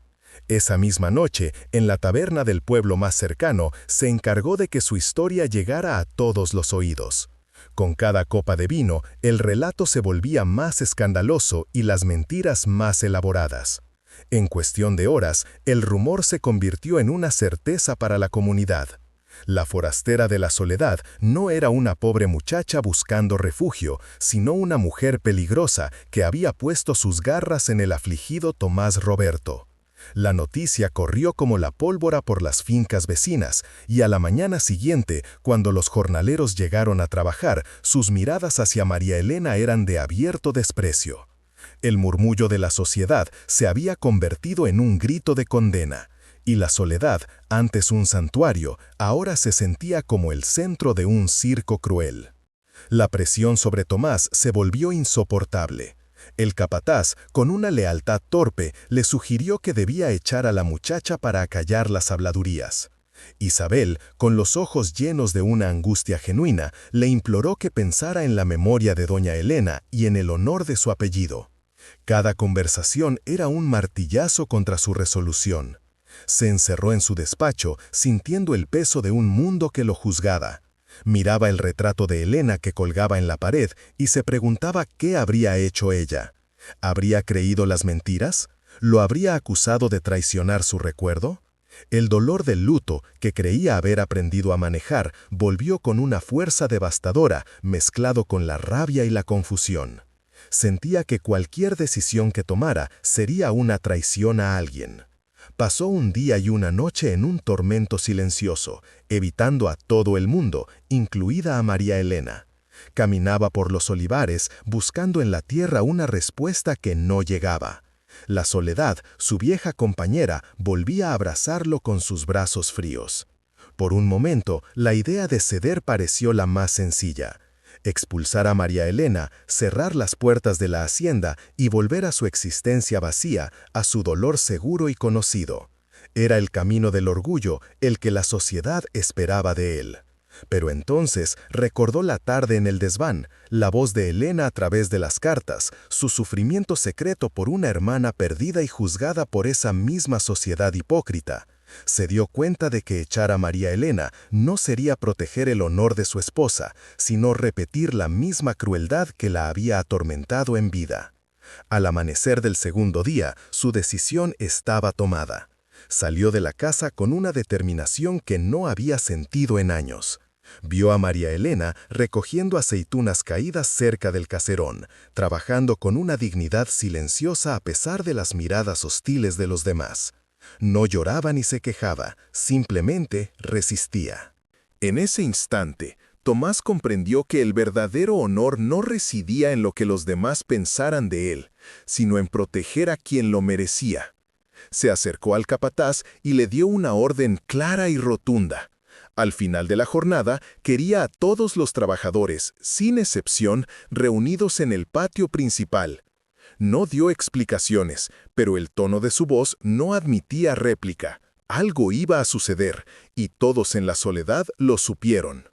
Esa misma noche, en la taberna del pueblo más cercano, se encargó de que su historia llegara a todos los oídos. Con cada copa de vino, el relato se volvía más escandaloso y las mentiras más elaboradas. En cuestión de horas, el rumor se convirtió en una certeza para la comunidad. La forastera de la soledad no era una pobre muchacha buscando refugio, sino una mujer peligrosa que había puesto sus garras en el afligido Tomás Roberto. La noticia corrió como la pólvora por las fincas vecinas, y a la mañana siguiente, cuando los jornaleros llegaron a trabajar, sus miradas hacia María Elena eran de abierto desprecio. El murmullo de la sociedad se había convertido en un grito de condena, y la soledad, antes un santuario, ahora se sentía como el centro de un circo cruel. La presión sobre Tomás se volvió insoportable. El capataz, con una lealtad torpe, le sugirió que debía echar a la muchacha para acallar las habladurías. Isabel, con los ojos llenos de una angustia genuina, le imploró que pensara en la memoria de doña Elena y en el honor de su apellido. Cada conversación era un martillazo contra su resolución. Se encerró en su despacho, sintiendo el peso de un mundo que lo juzgaba. Miraba el retrato de Elena que colgaba en la pared y se preguntaba qué habría hecho ella. ¿Habría creído las mentiras? ¿Lo habría acusado de traicionar su recuerdo? El dolor del luto, que creía haber aprendido a manejar, volvió con una fuerza devastadora, mezclado con la rabia y la confusión. Sentía que cualquier decisión que tomara sería una traición a alguien. Pasó un día y una noche en un tormento silencioso, evitando a todo el mundo, incluida a María Elena. Caminaba por los olivares, buscando en la tierra una respuesta que no llegaba. La soledad, su vieja compañera, volvía a abrazarlo con sus brazos fríos. Por un momento, la idea de ceder pareció la más sencilla. Expulsar a María Elena, cerrar las puertas de la hacienda y volver a su existencia vacía, a su dolor seguro y conocido. Era el camino del orgullo, el que la sociedad esperaba de él. Pero entonces recordó la tarde en el desván, la voz de Elena a través de las cartas, su sufrimiento secreto por una hermana perdida y juzgada por esa misma sociedad hipócrita. Se dio cuenta de que echar a María Elena no sería proteger el honor de su esposa, sino repetir la misma crueldad que la había atormentado en vida. Al amanecer del segundo día, su decisión estaba tomada. Salió de la casa con una determinación que no había sentido en años. Vio a María Elena recogiendo aceitunas caídas cerca del caserón, trabajando con una dignidad silenciosa a pesar de las miradas hostiles de los demás. No lloraba ni se quejaba, simplemente resistía. En ese instante, Tomás comprendió que el verdadero honor no residía en lo que los demás pensaran de él, sino en proteger a quien lo merecía. Se acercó al capataz y le dio una orden clara y rotunda. Al final de la jornada, quería a todos los trabajadores, sin excepción, reunidos en el patio principal. No dio explicaciones, pero el tono de su voz no admitía réplica. Algo iba a suceder, y todos en la soledad lo supieron.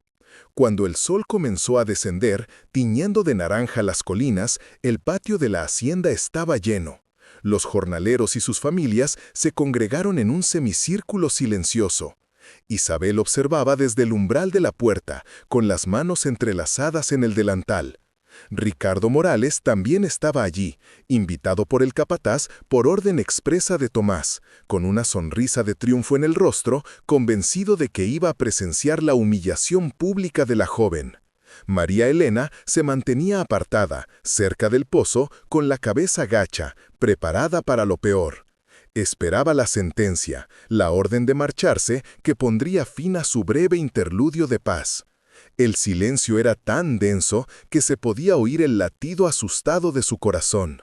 Cuando el sol comenzó a descender, tiñendo de naranja las colinas, el patio de la hacienda estaba lleno. Los jornaleros y sus familias se congregaron en un semicírculo silencioso. Isabel observaba desde el umbral de la puerta, con las manos entrelazadas en el delantal. Ricardo Morales también estaba allí, invitado por el capataz por orden expresa de Tomás, con una sonrisa de triunfo en el rostro, convencido de que iba a presenciar la humillación pública de la joven. María Elena se mantenía apartada, cerca del pozo, con la cabeza gacha, preparada para lo peor. Esperaba la sentencia, la orden de marcharse que pondría fin a su breve interludio de paz. El silencio era tan denso que se podía oír el latido asustado de su corazón.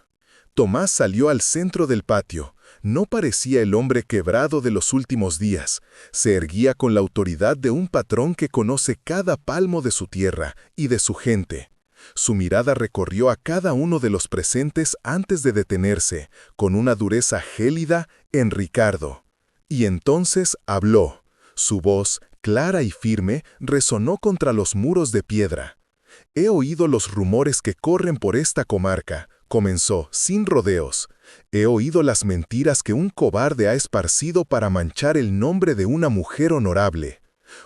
Tomás salió al centro del patio. No parecía el hombre quebrado de los últimos días. Se erguía con la autoridad de un patrón que conoce cada palmo de su tierra y de su gente. Su mirada recorrió a cada uno de los presentes antes de detenerse, con una dureza gélida, en Ricardo. Y entonces habló. Su voz, clara y firme, resonó contra los muros de piedra. «He oído los rumores que corren por esta comarca», comenzó, sin rodeos. «He oído las mentiras que un cobarde ha esparcido para manchar el nombre de una mujer honorable».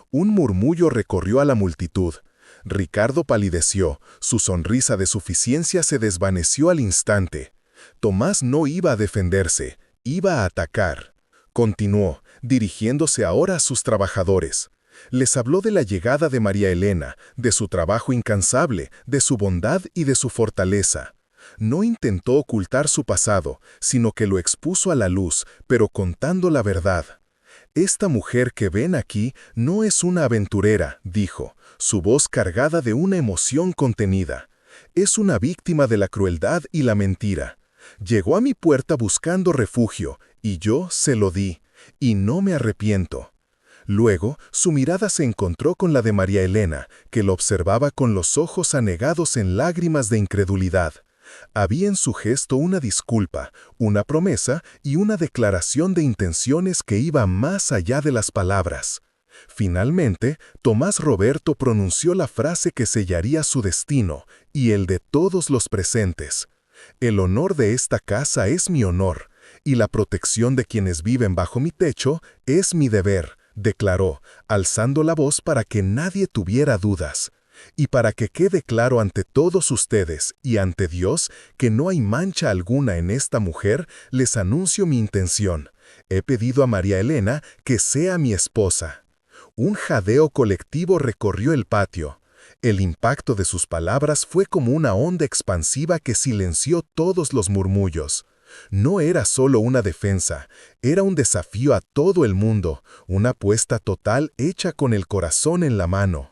Un murmullo recorrió a la multitud. Ricardo palideció, su sonrisa de suficiencia se desvaneció al instante. Tomás no iba a defenderse, iba a atacar. Continuó, dirigiéndose ahora a sus trabajadores. Les habló de la llegada de María Elena, de su trabajo incansable, de su bondad y de su fortaleza. No intentó ocultar su pasado, sino que lo expuso a la luz, pero contando la verdad. «Esta mujer que ven aquí no es una aventurera», dijo, su voz cargada de una emoción contenida. «Es una víctima de la crueldad y la mentira. Llegó a mi puerta buscando refugio, y yo se lo di, y no me arrepiento». Luego, su mirada se encontró con la de María Elena, que lo observaba con los ojos anegados en lágrimas de incredulidad. Había en su gesto una disculpa, una promesa y una declaración de intenciones que iba más allá de las palabras. Finalmente, Tomás Roberto pronunció la frase que sellaría su destino y el de todos los presentes. «El honor de esta casa es mi honor, y la protección de quienes viven bajo mi techo es mi deber», declaró, alzando la voz para que nadie tuviera dudas. «Y para que quede claro ante todos ustedes y ante Dios que no hay mancha alguna en esta mujer, les anuncio mi intención. He pedido a María Elena que sea mi esposa». Un jadeo colectivo recorrió el patio. El impacto de sus palabras fue como una onda expansiva que silenció todos los murmullos. No era solo una defensa, era un desafío a todo el mundo, una apuesta total hecha con el corazón en la mano.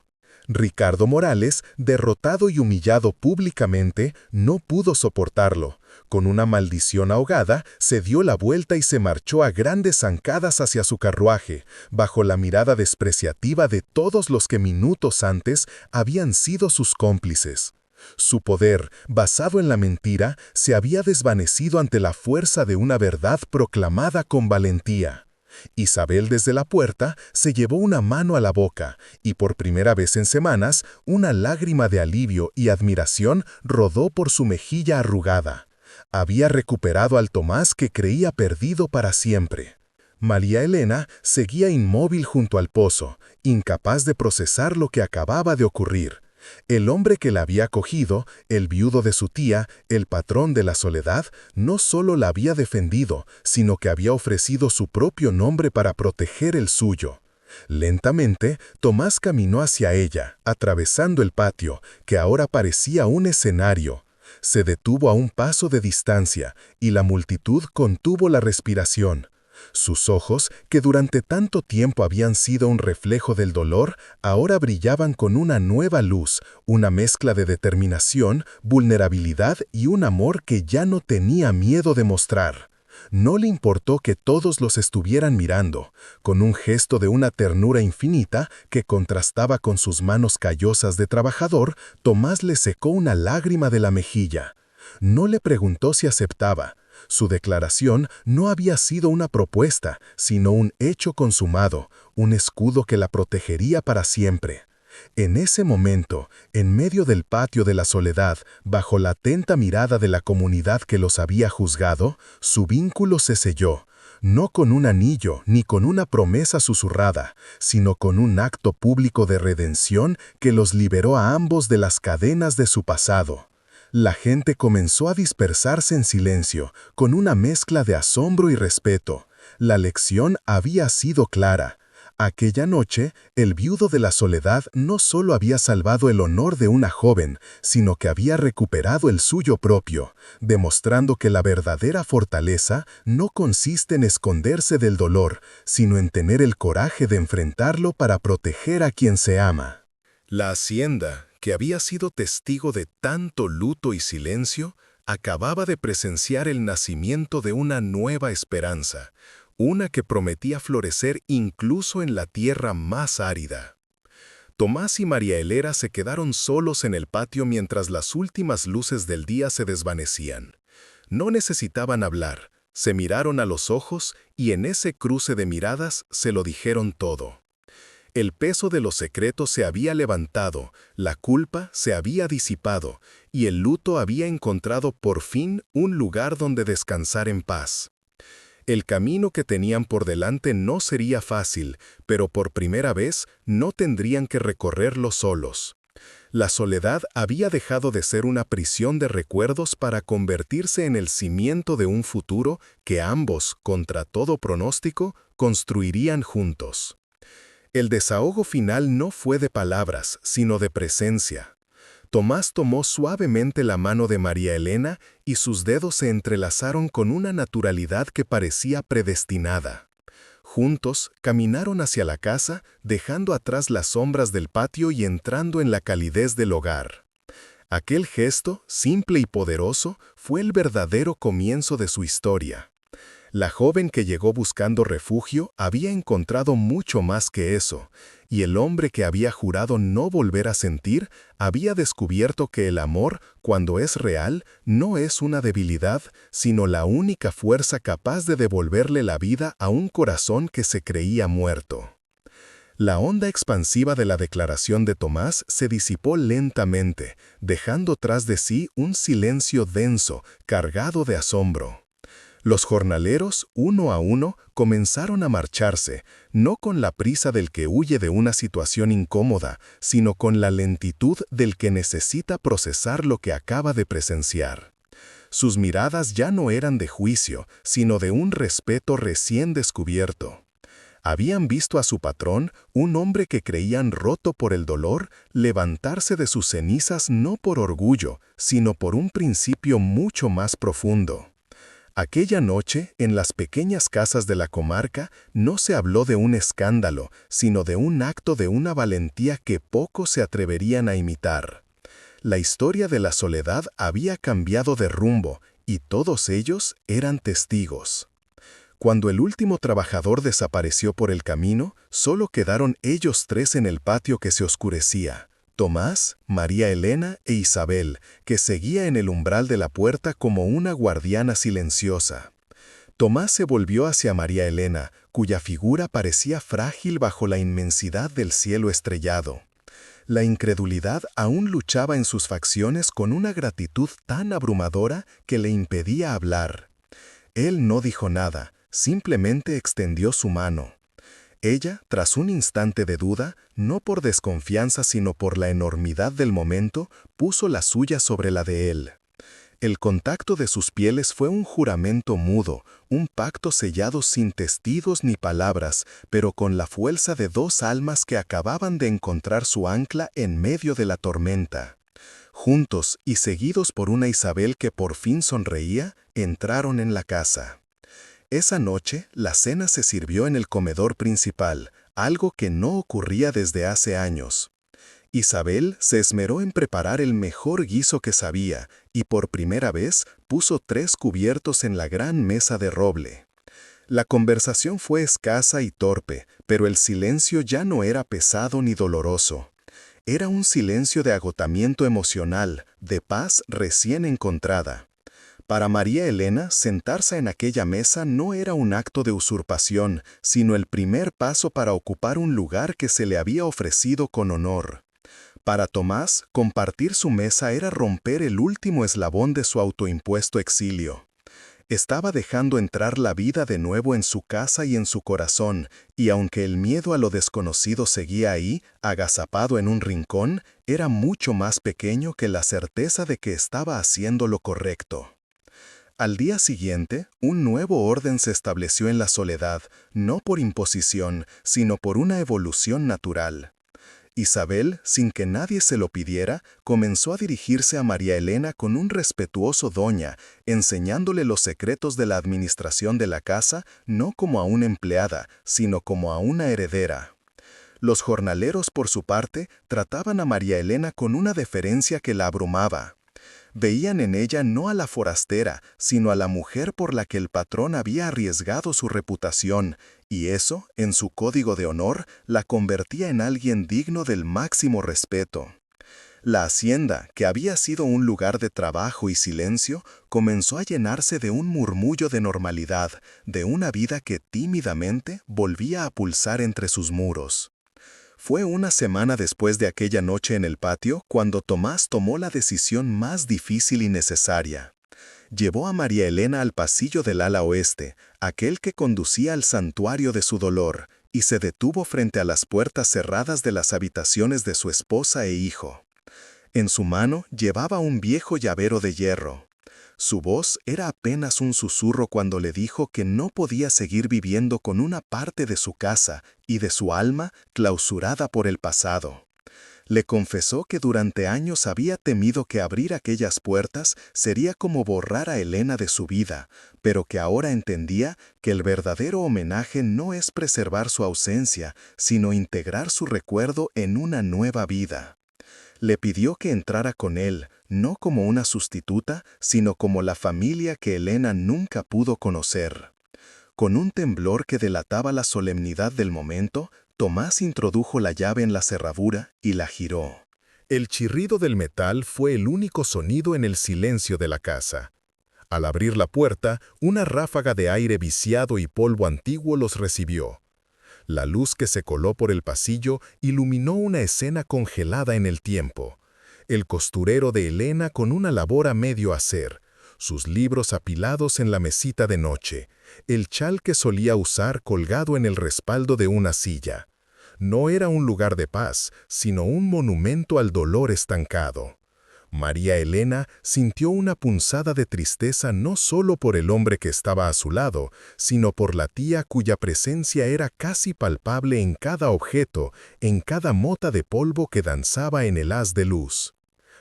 Ricardo Morales, derrotado y humillado públicamente, no pudo soportarlo. Con una maldición ahogada, se dio la vuelta y se marchó a grandes zancadas hacia su carruaje, bajo la mirada despreciativa de todos los que minutos antes habían sido sus cómplices. Su poder, basado en la mentira, se había desvanecido ante la fuerza de una verdad proclamada con valentía. Isabel desde la puerta se llevó una mano a la boca y por primera vez en semanas una lágrima de alivio y admiración rodó por su mejilla arrugada. Había recuperado al Tomás que creía perdido para siempre. María Elena seguía inmóvil junto al pozo, incapaz de procesar lo que acababa de ocurrir. El hombre que la había acogido, el viudo de su tía, el patrón de la soledad, no solo la había defendido, sino que había ofrecido su propio nombre para proteger el suyo. Lentamente, Tomás caminó hacia ella, atravesando el patio, que ahora parecía un escenario. Se detuvo a un paso de distancia, y la multitud contuvo la respiración. Sus ojos, que durante tanto tiempo habían sido un reflejo del dolor, ahora brillaban con una nueva luz, una mezcla de determinación, vulnerabilidad y un amor que ya no tenía miedo de mostrar. No le importó que todos los estuvieran mirando. Con un gesto de una ternura infinita que contrastaba con sus manos callosas de trabajador, Tomás le secó una lágrima de la mejilla. No le preguntó si aceptaba. Su declaración no había sido una propuesta, sino un hecho consumado, un escudo que la protegería para siempre. En ese momento, en medio del patio de la soledad, bajo la atenta mirada de la comunidad que los había juzgado, su vínculo se selló, no con un anillo ni con una promesa susurrada, sino con un acto público de redención que los liberó a ambos de las cadenas de su pasado. La gente comenzó a dispersarse en silencio, con una mezcla de asombro y respeto. La lección había sido clara. Aquella noche, el viudo de la soledad no solo había salvado el honor de una joven, sino que había recuperado el suyo propio, demostrando que la verdadera fortaleza no consiste en esconderse del dolor, sino en tener el coraje de enfrentarlo para proteger a quien se ama. La hacienda, que había sido testigo de tanto luto y silencio, acababa de presenciar el nacimiento de una nueva esperanza, una que prometía florecer incluso en la tierra más árida. Tomás y María Elena se quedaron solos en el patio mientras las últimas luces del día se desvanecían. No necesitaban hablar, se miraron a los ojos y en ese cruce de miradas se lo dijeron todo. El peso de los secretos se había levantado, la culpa se había disipado y el luto había encontrado por fin un lugar donde descansar en paz. El camino que tenían por delante no sería fácil, pero por primera vez no tendrían que recorrerlo solos. La soledad había dejado de ser una prisión de recuerdos para convertirse en el cimiento de un futuro que ambos, contra todo pronóstico, construirían juntos. El desahogo final no fue de palabras, sino de presencia. Tomás tomó suavemente la mano de María Elena y sus dedos se entrelazaron con una naturalidad que parecía predestinada. Juntos caminaron hacia la casa, dejando atrás las sombras del patio y entrando en la calidez del hogar. Aquel gesto, simple y poderoso, fue el verdadero comienzo de su historia. La joven que llegó buscando refugio había encontrado mucho más que eso, y el hombre que había jurado no volver a sentir había descubierto que el amor, cuando es real, no es una debilidad, sino la única fuerza capaz de devolverle la vida a un corazón que se creía muerto. La onda expansiva de la declaración de Tomás se disipó lentamente, dejando tras de sí un silencio denso, cargado de asombro. Los jornaleros, uno a uno, comenzaron a marcharse, no con la prisa del que huye de una situación incómoda, sino con la lentitud del que necesita procesar lo que acaba de presenciar. Sus miradas ya no eran de juicio, sino de un respeto recién descubierto. Habían visto a su patrón, un hombre que creían roto por el dolor, levantarse de sus cenizas no por orgullo, sino por un principio mucho más profundo. Aquella noche, en las pequeñas casas de la comarca, no se habló de un escándalo, sino de un acto de una valentía que pocos se atreverían a imitar. La historia de la soledad había cambiado de rumbo, y todos ellos eran testigos. Cuando el último trabajador desapareció por el camino, solo quedaron ellos tres en el patio que se oscurecía. Tomás, María Elena e Isabel, que seguía en el umbral de la puerta como una guardiana silenciosa. Tomás se volvió hacia María Elena, cuya figura parecía frágil bajo la inmensidad del cielo estrellado. La incredulidad aún luchaba en sus facciones con una gratitud tan abrumadora que le impedía hablar. Él no dijo nada, simplemente extendió su mano. Ella, tras un instante de duda, no por desconfianza sino por la enormidad del momento, puso la suya sobre la de él. El contacto de sus pieles fue un juramento mudo, un pacto sellado sin testigos ni palabras, pero con la fuerza de dos almas que acababan de encontrar su ancla en medio de la tormenta. Juntos y seguidos por una Isabel que por fin sonreía, entraron en la casa. Esa noche, la cena se sirvió en el comedor principal, algo que no ocurría desde hace años. Isabel se esmeró en preparar el mejor guiso que sabía y por primera vez puso 3 cubiertos en la gran mesa de roble. La conversación fue escasa y torpe, pero el silencio ya no era pesado ni doloroso. Era un silencio de agotamiento emocional, de paz recién encontrada. Para María Elena, sentarse en aquella mesa no era un acto de usurpación, sino el primer paso para ocupar un lugar que se le había ofrecido con honor. Para Tomás, compartir su mesa era romper el último eslabón de su autoimpuesto exilio. Estaba dejando entrar la vida de nuevo en su casa y en su corazón, y aunque el miedo a lo desconocido seguía ahí, agazapado en un rincón, era mucho más pequeño que la certeza de que estaba haciendo lo correcto. Al día siguiente, un nuevo orden se estableció en la soledad, no por imposición, sino por una evolución natural. Isabel, sin que nadie se lo pidiera, comenzó a dirigirse a María Elena con un respetuoso doña, enseñándole los secretos de la administración de la casa no como a una empleada, sino como a una heredera. Los jornaleros, por su parte, trataban a María Elena con una deferencia que la abrumaba. Veían en ella no a la forastera, sino a la mujer por la que el patrón había arriesgado su reputación, y eso, en su código de honor, la convertía en alguien digno del máximo respeto. La hacienda, que había sido un lugar de trabajo y silencio, comenzó a llenarse de un murmullo de normalidad, de una vida que tímidamente volvía a pulsar entre sus muros. Fue una semana después de aquella noche en el patio cuando Tomás tomó la decisión más difícil y necesaria. Llevó a María Elena al pasillo del ala oeste, aquel que conducía al santuario de su dolor, y se detuvo frente a las puertas cerradas de las habitaciones de su esposa e hijo. En su mano llevaba un viejo llavero de hierro. Su voz era apenas un susurro cuando le dijo que no podía seguir viviendo con una parte de su casa y de su alma clausurada por el pasado. Le confesó que durante años había temido que abrir aquellas puertas sería como borrar a Elena de su vida, pero que ahora entendía que el verdadero homenaje no es preservar su ausencia, sino integrar su recuerdo en una nueva vida. Le pidió que entrara con él, no como una sustituta, sino como la familia que Elena nunca pudo conocer. Con un temblor que delataba la solemnidad del momento, Tomás introdujo la llave en la cerradura y la giró. El chirrido del metal fue el único sonido en el silencio de la casa. Al abrir la puerta, una ráfaga de aire viciado y polvo antiguo los recibió. La luz que se coló por el pasillo iluminó una escena congelada en el tiempo. El costurero de Elena con una labor a medio hacer, sus libros apilados en la mesita de noche, el chal que solía usar colgado en el respaldo de una silla. No era un lugar de paz, sino un monumento al dolor estancado. María Elena sintió una punzada de tristeza no solo por el hombre que estaba a su lado, sino por la tía cuya presencia era casi palpable en cada objeto, en cada mota de polvo que danzaba en el haz de luz.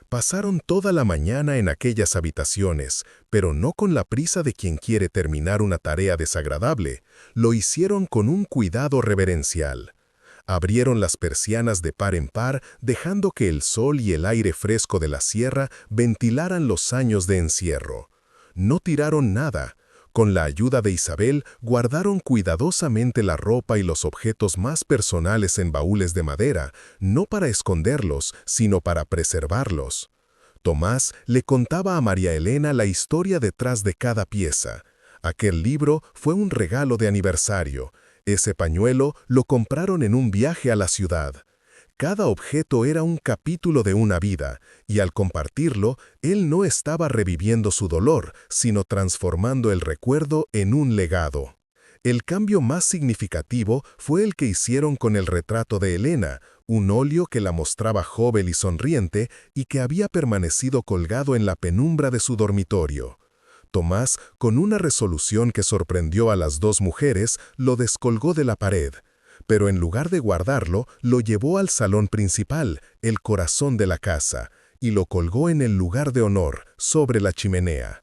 Pasaron toda la mañana en aquellas habitaciones, pero no con la prisa de quien quiere terminar una tarea desagradable. Lo hicieron con un cuidado reverencial. Abrieron las persianas de par en par, dejando que el sol y el aire fresco de la sierra ventilaran los años de encierro. No tiraron nada. Con la ayuda de Isabel, guardaron cuidadosamente la ropa y los objetos más personales en baúles de madera, no para esconderlos, sino para preservarlos. Tomás le contaba a María Elena la historia detrás de cada pieza. Aquel libro fue un regalo de aniversario. Ese pañuelo lo compraron en un viaje a la ciudad. Cada objeto era un capítulo de una vida, y al compartirlo, él no estaba reviviendo su dolor, sino transformando el recuerdo en un legado. El cambio más significativo fue el que hicieron con el retrato de Elena, un óleo que la mostraba joven y sonriente y que había permanecido colgado en la penumbra de su dormitorio. Tomás, con una resolución que sorprendió a las dos mujeres, lo descolgó de la pared, pero en lugar de guardarlo, lo llevó al salón principal, el corazón de la casa, y lo colgó en el lugar de honor, sobre la chimenea.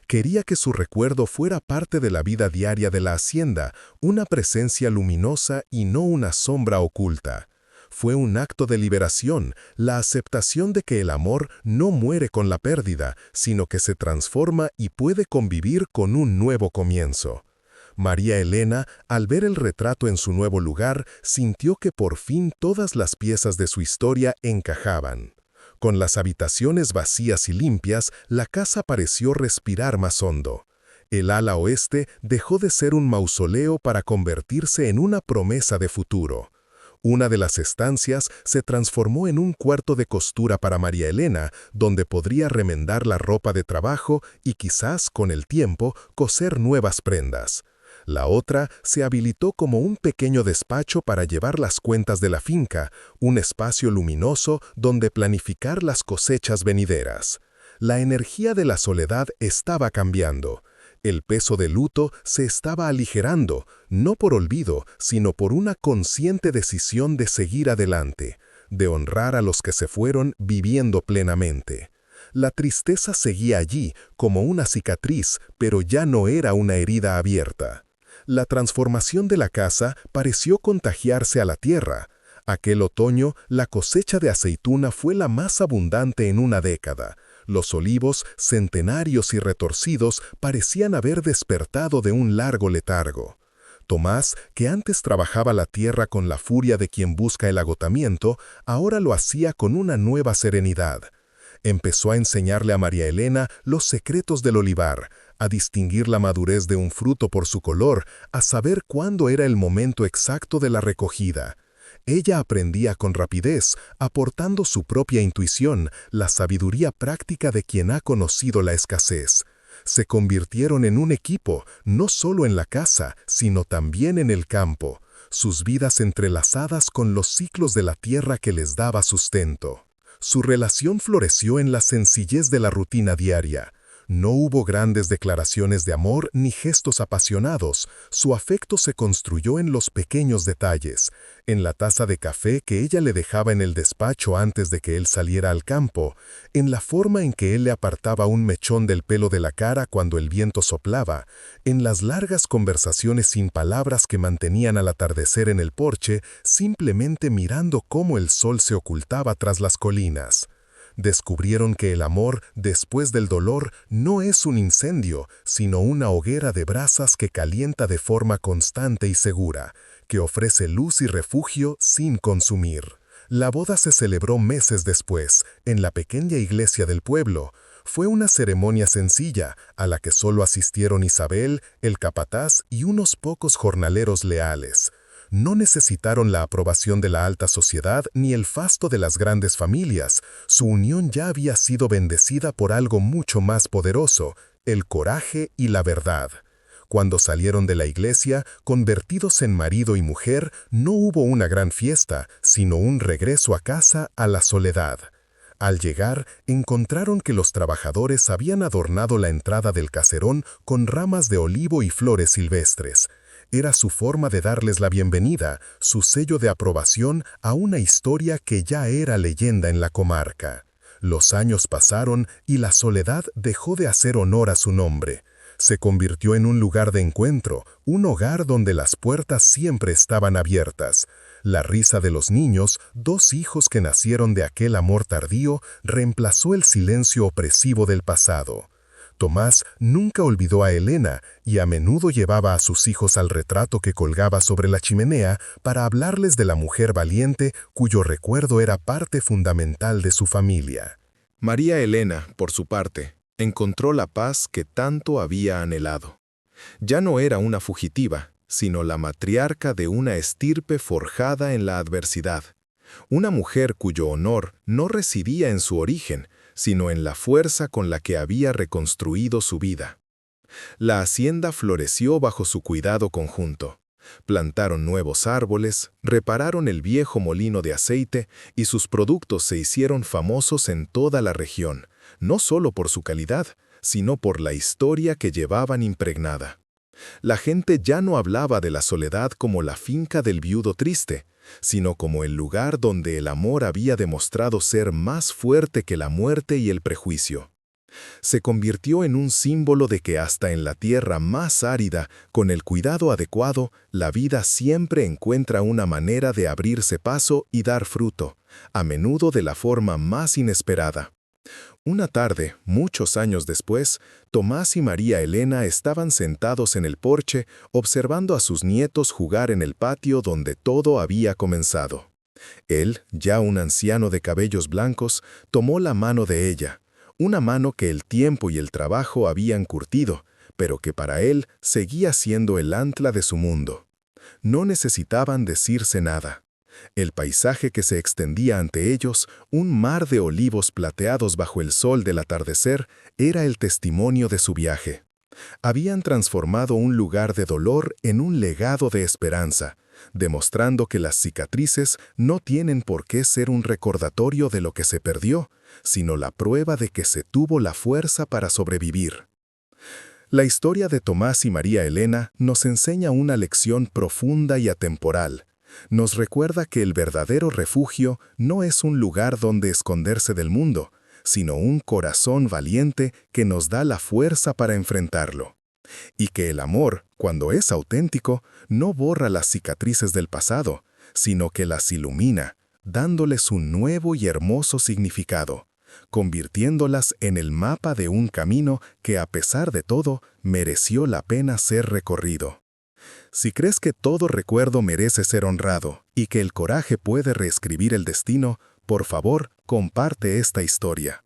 Quería que su recuerdo fuera parte de la vida diaria de la hacienda, una presencia luminosa y no una sombra oculta. Fue un acto de liberación, la aceptación de que el amor no muere con la pérdida, sino que se transforma y puede convivir con un nuevo comienzo. María Elena, al ver el retrato en su nuevo lugar, sintió que por fin todas las piezas de su historia encajaban. Con las habitaciones vacías y limpias, la casa pareció respirar más hondo. El ala oeste dejó de ser un mausoleo para convertirse en una promesa de futuro. Una de las estancias se transformó en un cuarto de costura para María Elena, donde podría remendar la ropa de trabajo y quizás, con el tiempo, coser nuevas prendas. La otra se habilitó como un pequeño despacho para llevar las cuentas de la finca, un espacio luminoso donde planificar las cosechas venideras. La energía de la soledad estaba cambiando. El peso del luto se estaba aligerando, no por olvido, sino por una consciente decisión de seguir adelante, de honrar a los que se fueron viviendo plenamente. La tristeza seguía allí, como una cicatriz, pero ya no era una herida abierta. La transformación de la casa pareció contagiarse a la tierra. Aquel otoño, la cosecha de aceituna fue la más abundante en una década. Los olivos, centenarios y retorcidos, parecían haber despertado de un largo letargo. Tomás, que antes trabajaba la tierra con la furia de quien busca el agotamiento, ahora lo hacía con una nueva serenidad. Empezó a enseñarle a María Elena los secretos del olivar, a distinguir la madurez de un fruto por su color, a saber cuándo era el momento exacto de la recogida. Ella aprendía con rapidez, aportando su propia intuición, la sabiduría práctica de quien ha conocido la escasez. Se convirtieron en un equipo, no solo en la casa, sino también en el campo, sus vidas entrelazadas con los ciclos de la tierra que les daba sustento. Su relación floreció en la sencillez de la rutina diaria. No hubo grandes declaraciones de amor ni gestos apasionados. Su afecto se construyó en los pequeños detalles, en la taza de café que ella le dejaba en el despacho antes de que él saliera al campo, en la forma en que él le apartaba un mechón del pelo de la cara cuando el viento soplaba, en las largas conversaciones sin palabras que mantenían al atardecer en el porche, simplemente mirando cómo el sol se ocultaba tras las colinas. Descubrieron que el amor, después del dolor, no es un incendio, sino una hoguera de brasas que calienta de forma constante y segura, que ofrece luz y refugio sin consumir. La boda se celebró meses después, en la pequeña iglesia del pueblo. Fue una ceremonia sencilla, a la que solo asistieron Isabel, el capataz y unos pocos jornaleros leales. No necesitaron la aprobación de la alta sociedad ni el fasto de las grandes familias. Su unión ya había sido bendecida por algo mucho más poderoso, el coraje y la verdad. Cuando salieron de la iglesia, convertidos en marido y mujer, no hubo una gran fiesta, sino un regreso a casa a la soledad. Al llegar, encontraron que los trabajadores habían adornado la entrada del caserón con ramas de olivo y flores silvestres. Era su forma de darles la bienvenida, su sello de aprobación a una historia que ya era leyenda en la comarca. Los años pasaron y la soledad dejó de hacer honor a su nombre. Se convirtió en un lugar de encuentro, un hogar donde las puertas siempre estaban abiertas. La risa de los niños, dos hijos que nacieron de aquel amor tardío, reemplazó el silencio opresivo del pasado. Tomás nunca olvidó a Elena y a menudo llevaba a sus hijos al retrato que colgaba sobre la chimenea para hablarles de la mujer valiente cuyo recuerdo era parte fundamental de su familia. María Elena, por su parte, encontró la paz que tanto había anhelado. Ya no era una fugitiva, sino la matriarca de una estirpe forjada en la adversidad. Una mujer cuyo honor no residía en su origen, sino en la fuerza con la que había reconstruido su vida. La hacienda floreció bajo su cuidado conjunto. Plantaron nuevos árboles, repararon el viejo molino de aceite y sus productos se hicieron famosos en toda la región, no solo por su calidad, sino por la historia que llevaban impregnada. La gente ya no hablaba de la soledad como la finca del viudo triste, sino como el lugar donde el amor había demostrado ser más fuerte que la muerte y el prejuicio. Se convirtió en un símbolo de que hasta en la tierra más árida, con el cuidado adecuado, la vida siempre encuentra una manera de abrirse paso y dar fruto, a menudo de la forma más inesperada. Una tarde, muchos años después, Tomás y María Elena estaban sentados en el porche observando a sus nietos jugar en el patio donde todo había comenzado. Él, ya un anciano de cabellos blancos, tomó la mano de ella, una mano que el tiempo y el trabajo habían curtido, pero que para él seguía siendo el ancla de su mundo. No necesitaban decirse nada. El paisaje que se extendía ante ellos, un mar de olivos plateados bajo el sol del atardecer, era el testimonio de su viaje. Habían transformado un lugar de dolor en un legado de esperanza, demostrando que las cicatrices no tienen por qué ser un recordatorio de lo que se perdió, sino la prueba de que se tuvo la fuerza para sobrevivir. La historia de Tomás y María Elena nos enseña una lección profunda y atemporal. Nos recuerda que el verdadero refugio no es un lugar donde esconderse del mundo, sino un corazón valiente que nos da la fuerza para enfrentarlo. Y que el amor, cuando es auténtico, no borra las cicatrices del pasado, sino que las ilumina, dándoles un nuevo y hermoso significado, convirtiéndolas en el mapa de un camino que, a pesar de todo, mereció la pena ser recorrido. Si crees que todo recuerdo merece ser honrado y que el coraje puede reescribir el destino, por favor, comparte esta historia.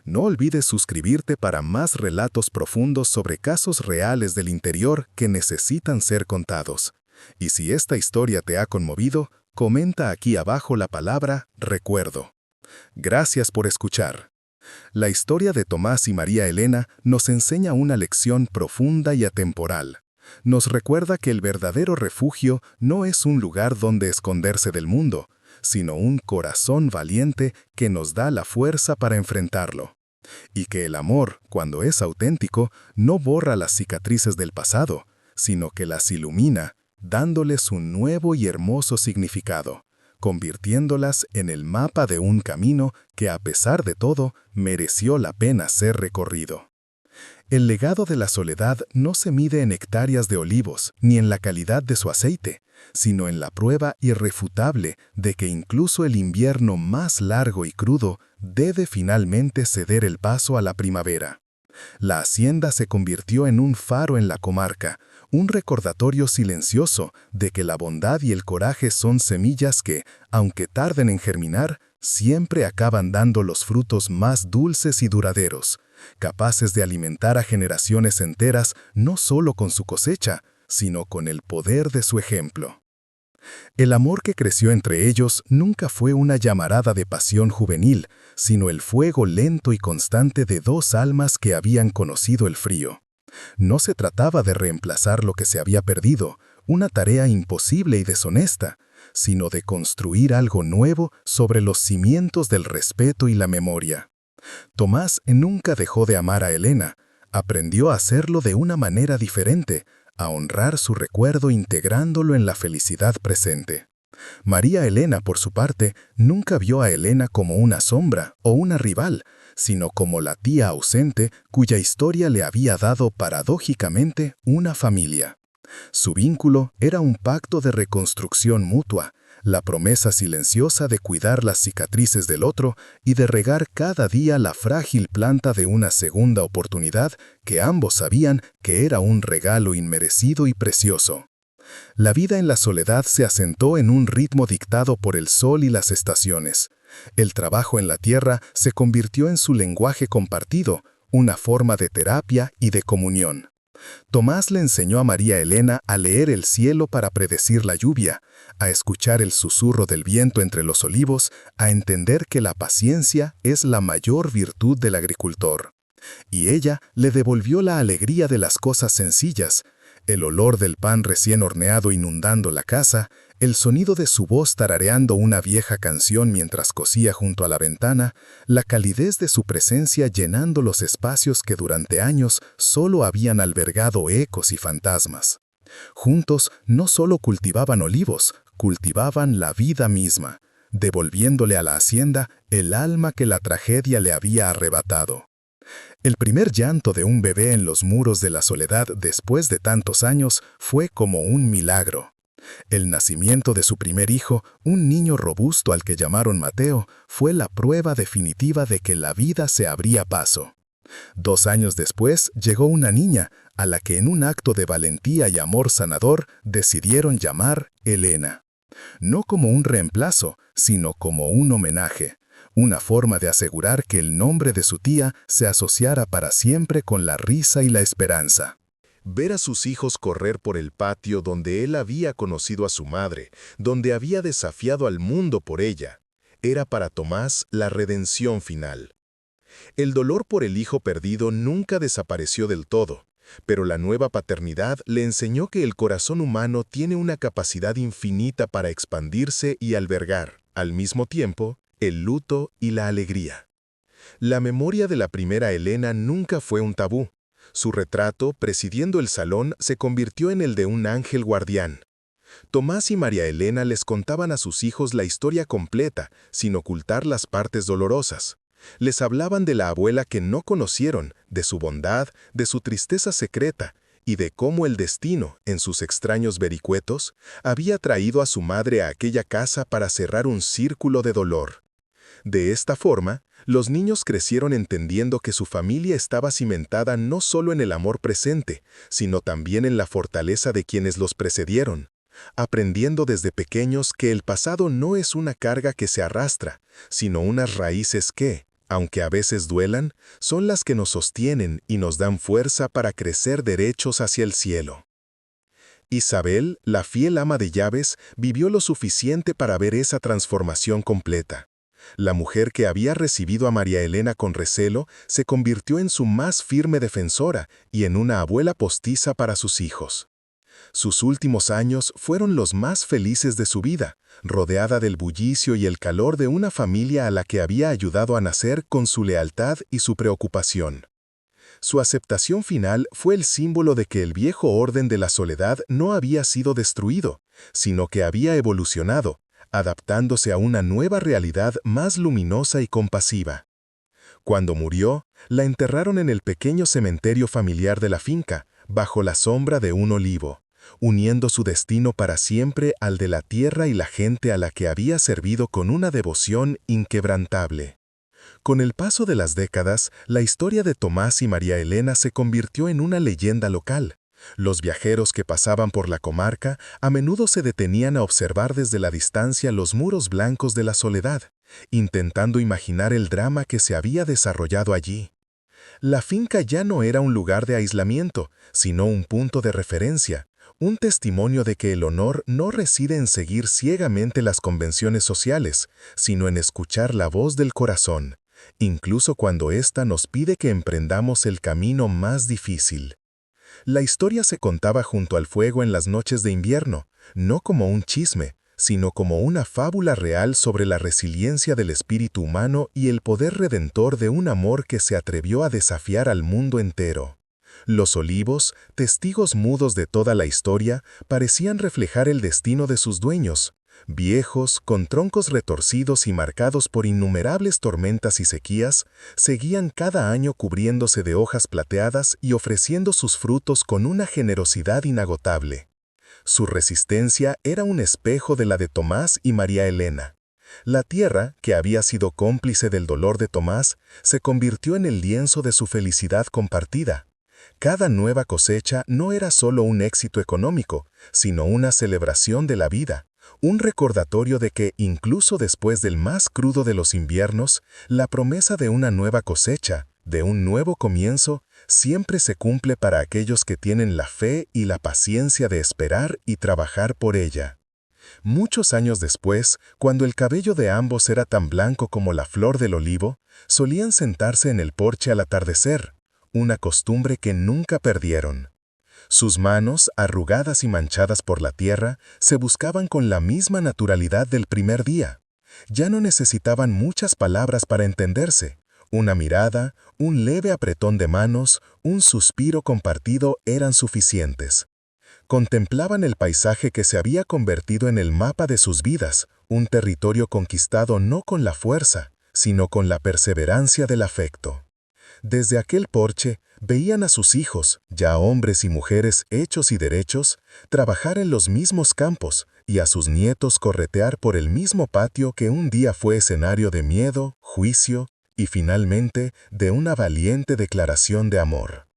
No olvides suscribirte para más relatos profundos sobre casos reales del interior que necesitan ser contados. Y si esta historia te ha conmovido, comenta aquí abajo la palabra recuerdo. Gracias por escuchar. La historia de Tomás y María Elena nos enseña una lección profunda y atemporal. Nos recuerda que el verdadero refugio no es un lugar donde esconderse del mundo, sino un corazón valiente que nos da la fuerza para enfrentarlo. Y que el amor, cuando es auténtico, no borra las cicatrices del pasado, sino que las ilumina, dándoles un nuevo y hermoso significado, convirtiéndolas en el mapa de un camino que, a pesar de todo, mereció la pena ser recorrido. El legado de la soledad no se mide en hectáreas de olivos ni en la calidad de su aceite, sino en la prueba irrefutable de que incluso el invierno más largo y crudo debe finalmente ceder el paso a la primavera. La hacienda se convirtió en un faro en la comarca, un recordatorio silencioso de que la bondad y el coraje son semillas que, aunque tarden en germinar, siempre acaban dando los frutos más dulces y duraderos, capaces de alimentar a generaciones enteras no solo con su cosecha, sino con el poder de su ejemplo. El amor que creció entre ellos nunca fue una llamarada de pasión juvenil, sino el fuego lento y constante de dos almas que habían conocido el frío. No se trataba de reemplazar lo que se había perdido, una tarea imposible y deshonesta, sino de construir algo nuevo sobre los cimientos del respeto y la memoria. Tomás nunca dejó de amar a Elena, aprendió a hacerlo de una manera diferente, a honrar su recuerdo integrándolo en la felicidad presente. María Elena, por su parte, nunca vio a Elena como una sombra o una rival, sino como la tía ausente cuya historia le había dado paradójicamente una familia. Su vínculo era un pacto de reconstrucción mutua, la promesa silenciosa de cuidar las cicatrices del otro y de regar cada día la frágil planta de una segunda oportunidad que ambos sabían que era un regalo inmerecido y precioso. La vida en la soledad se asentó en un ritmo dictado por el sol y las estaciones. El trabajo en la tierra se convirtió en su lenguaje compartido, una forma de terapia y de comunión. Tomás le enseñó a María Elena a leer el cielo para predecir la lluvia, a escuchar el susurro del viento entre los olivos, a entender que la paciencia es la mayor virtud del agricultor. Y ella le devolvió la alegría de las cosas sencillas, el olor del pan recién horneado inundando la casa, el sonido de su voz tarareando una vieja canción mientras cosía junto a la ventana, la calidez de su presencia llenando los espacios que durante años solo habían albergado ecos y fantasmas. Juntos no solo cultivaban olivos, cultivaban la vida misma, devolviéndole a la hacienda el alma que la tragedia le había arrebatado. El primer llanto de un bebé en los muros de la soledad después de tantos años fue como un milagro. El nacimiento de su primer hijo, un niño robusto al que llamaron Mateo, fue la prueba definitiva de que la vida se abría paso. 2 años después llegó una niña, a la que en un acto de valentía y amor sanador decidieron llamar Elena. No como un reemplazo, sino como un homenaje. Una forma de asegurar que el nombre de su tía se asociara para siempre con la risa y la esperanza. Ver a sus hijos correr por el patio donde él había conocido a su madre, donde había desafiado al mundo por ella, era para Tomás la redención final. El dolor por el hijo perdido nunca desapareció del todo, pero la nueva paternidad le enseñó que el corazón humano tiene una capacidad infinita para expandirse y albergar, al mismo tiempo, el luto y la alegría. La memoria de la primera Elena nunca fue un tabú. Su retrato, presidiendo el salón, se convirtió en el de un ángel guardián. Tomás y María Elena les contaban a sus hijos la historia completa, sin ocultar las partes dolorosas. Les hablaban de la abuela que no conocieron, de su bondad, de su tristeza secreta, y de cómo el destino, en sus extraños vericuetos, había traído a su madre a aquella casa para cerrar un círculo de dolor. De esta forma, los niños crecieron entendiendo que su familia estaba cimentada no solo en el amor presente, sino también en la fortaleza de quienes los precedieron, aprendiendo desde pequeños que el pasado no es una carga que se arrastra, sino unas raíces que, aunque a veces duelan, son las que nos sostienen y nos dan fuerza para crecer derechos hacia el cielo. Isabel, la fiel ama de llaves, vivió lo suficiente para ver esa transformación completa. La mujer que había recibido a María Elena con recelo se convirtió en su más firme defensora y en una abuela postiza para sus hijos. Sus últimos años fueron los más felices de su vida, rodeada del bullicio y el calor de una familia a la que había ayudado a nacer con su lealtad y su preocupación. Su aceptación final fue el símbolo de que el viejo orden de la soledad no había sido destruido, sino que había evolucionado, adaptándose a una nueva realidad más luminosa y compasiva. Cuando murió, la enterraron en el pequeño cementerio familiar de la finca, bajo la sombra de un olivo, uniendo su destino para siempre al de la tierra y la gente a la que había servido con una devoción inquebrantable. Con el paso de las décadas, la historia de Tomás y María Elena se convirtió en una leyenda local. Los viajeros que pasaban por la comarca a menudo se detenían a observar desde la distancia los muros blancos de la soledad, intentando imaginar el drama que se había desarrollado allí. La finca ya no era un lugar de aislamiento, sino un punto de referencia, un testimonio de que el honor no reside en seguir ciegamente las convenciones sociales, sino en escuchar la voz del corazón, incluso cuando ésta nos pide que emprendamos el camino más difícil. La historia se contaba junto al fuego en las noches de invierno, no como un chisme, sino como una fábula real sobre la resiliencia del espíritu humano y el poder redentor de un amor que se atrevió a desafiar al mundo entero. Los olivos, testigos mudos de toda la historia, parecían reflejar el destino de sus dueños, viejos, con troncos retorcidos y marcados por innumerables tormentas y sequías, seguían cada año cubriéndose de hojas plateadas y ofreciendo sus frutos con una generosidad inagotable. Su resistencia era un espejo de la de Tomás y María Elena. La tierra, que había sido cómplice del dolor de Tomás, se convirtió en el lienzo de su felicidad compartida. Cada nueva cosecha no era solo un éxito económico, sino una celebración de la vida, un recordatorio de que, incluso después del más crudo de los inviernos, la promesa de una nueva cosecha, de un nuevo comienzo, siempre se cumple para aquellos que tienen la fe y la paciencia de esperar y trabajar por ella. Muchos años después, cuando el cabello de ambos era tan blanco como la flor del olivo, solían sentarse en el porche al atardecer, una costumbre que nunca perdieron. Sus manos, arrugadas y manchadas por la tierra, se buscaban con la misma naturalidad del primer día. Ya no necesitaban muchas palabras para entenderse. Una mirada, un leve apretón de manos, un suspiro compartido eran suficientes. Contemplaban el paisaje que se había convertido en el mapa de sus vidas, un territorio conquistado no con la fuerza, sino con la perseverancia del afecto. Desde aquel porche, veían a sus hijos, ya hombres y mujeres hechos y derechos, trabajar en los mismos campos y a sus nietos corretear por el mismo patio que un día fue escenario de miedo, juicio y finalmente de una valiente declaración de amor.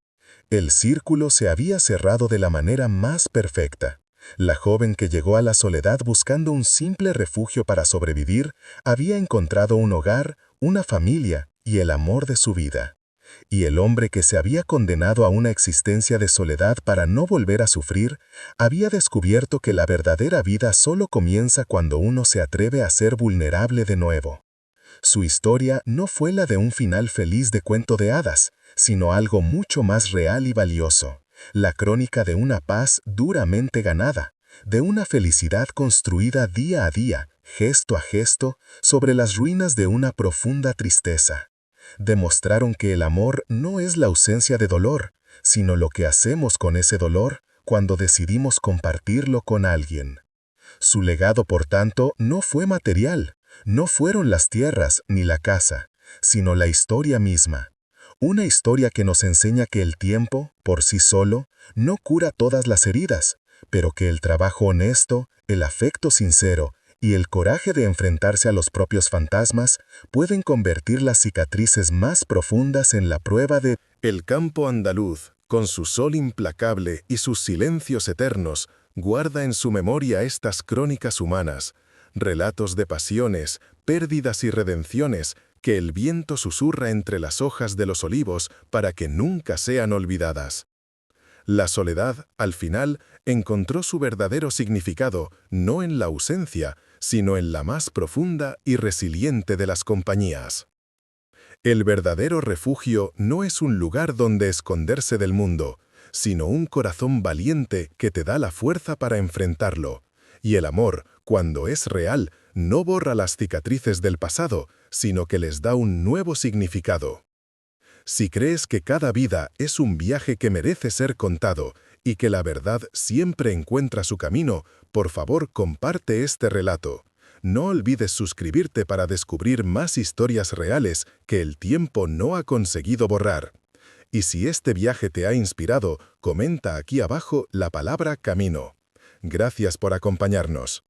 El círculo se había cerrado de la manera más perfecta. La joven que llegó a la soledad buscando un simple refugio para sobrevivir, había encontrado un hogar, una familia y el amor de su vida. Y el hombre que se había condenado a una existencia de soledad para no volver a sufrir, había descubierto que la verdadera vida solo comienza cuando uno se atreve a ser vulnerable de nuevo. Su historia no fue la de un final feliz de cuento de hadas, sino algo mucho más real y valioso, la crónica de una paz duramente ganada, de una felicidad construida día a día, gesto a gesto, sobre las ruinas de una profunda tristeza. Demostraron que el amor no es la ausencia de dolor, sino lo que hacemos con ese dolor cuando decidimos compartirlo con alguien. Su legado, por tanto, no fue material, no fueron las tierras ni la casa, sino la historia misma. Una historia que nos enseña que el tiempo, por sí solo, no cura todas las heridas, pero que el trabajo honesto, el afecto sincero y el coraje de enfrentarse a los propios fantasmas pueden convertir las cicatrices más profundas en la prueba de... El campo andaluz, con su sol implacable y sus silencios eternos, guarda en su memoria estas crónicas humanas, relatos de pasiones, pérdidas y redenciones que el viento susurra entre las hojas de los olivos para que nunca sean olvidadas. La soledad, al final, encontró su verdadero significado no en la ausencia, sino en la más profunda y resiliente de las compañías. El verdadero refugio no es un lugar donde esconderse del mundo, sino un corazón valiente que te da la fuerza para enfrentarlo. Y el amor, cuando es real, no borra las cicatrices del pasado, sino que les da un nuevo significado. Si crees que cada vida es un viaje que merece ser contado y que la verdad siempre encuentra su camino, por favor comparte este relato. No olvides suscribirte para descubrir más historias reales que el tiempo no ha conseguido borrar. Y si este viaje te ha inspirado, comenta aquí abajo la palabra camino. Gracias por acompañarnos.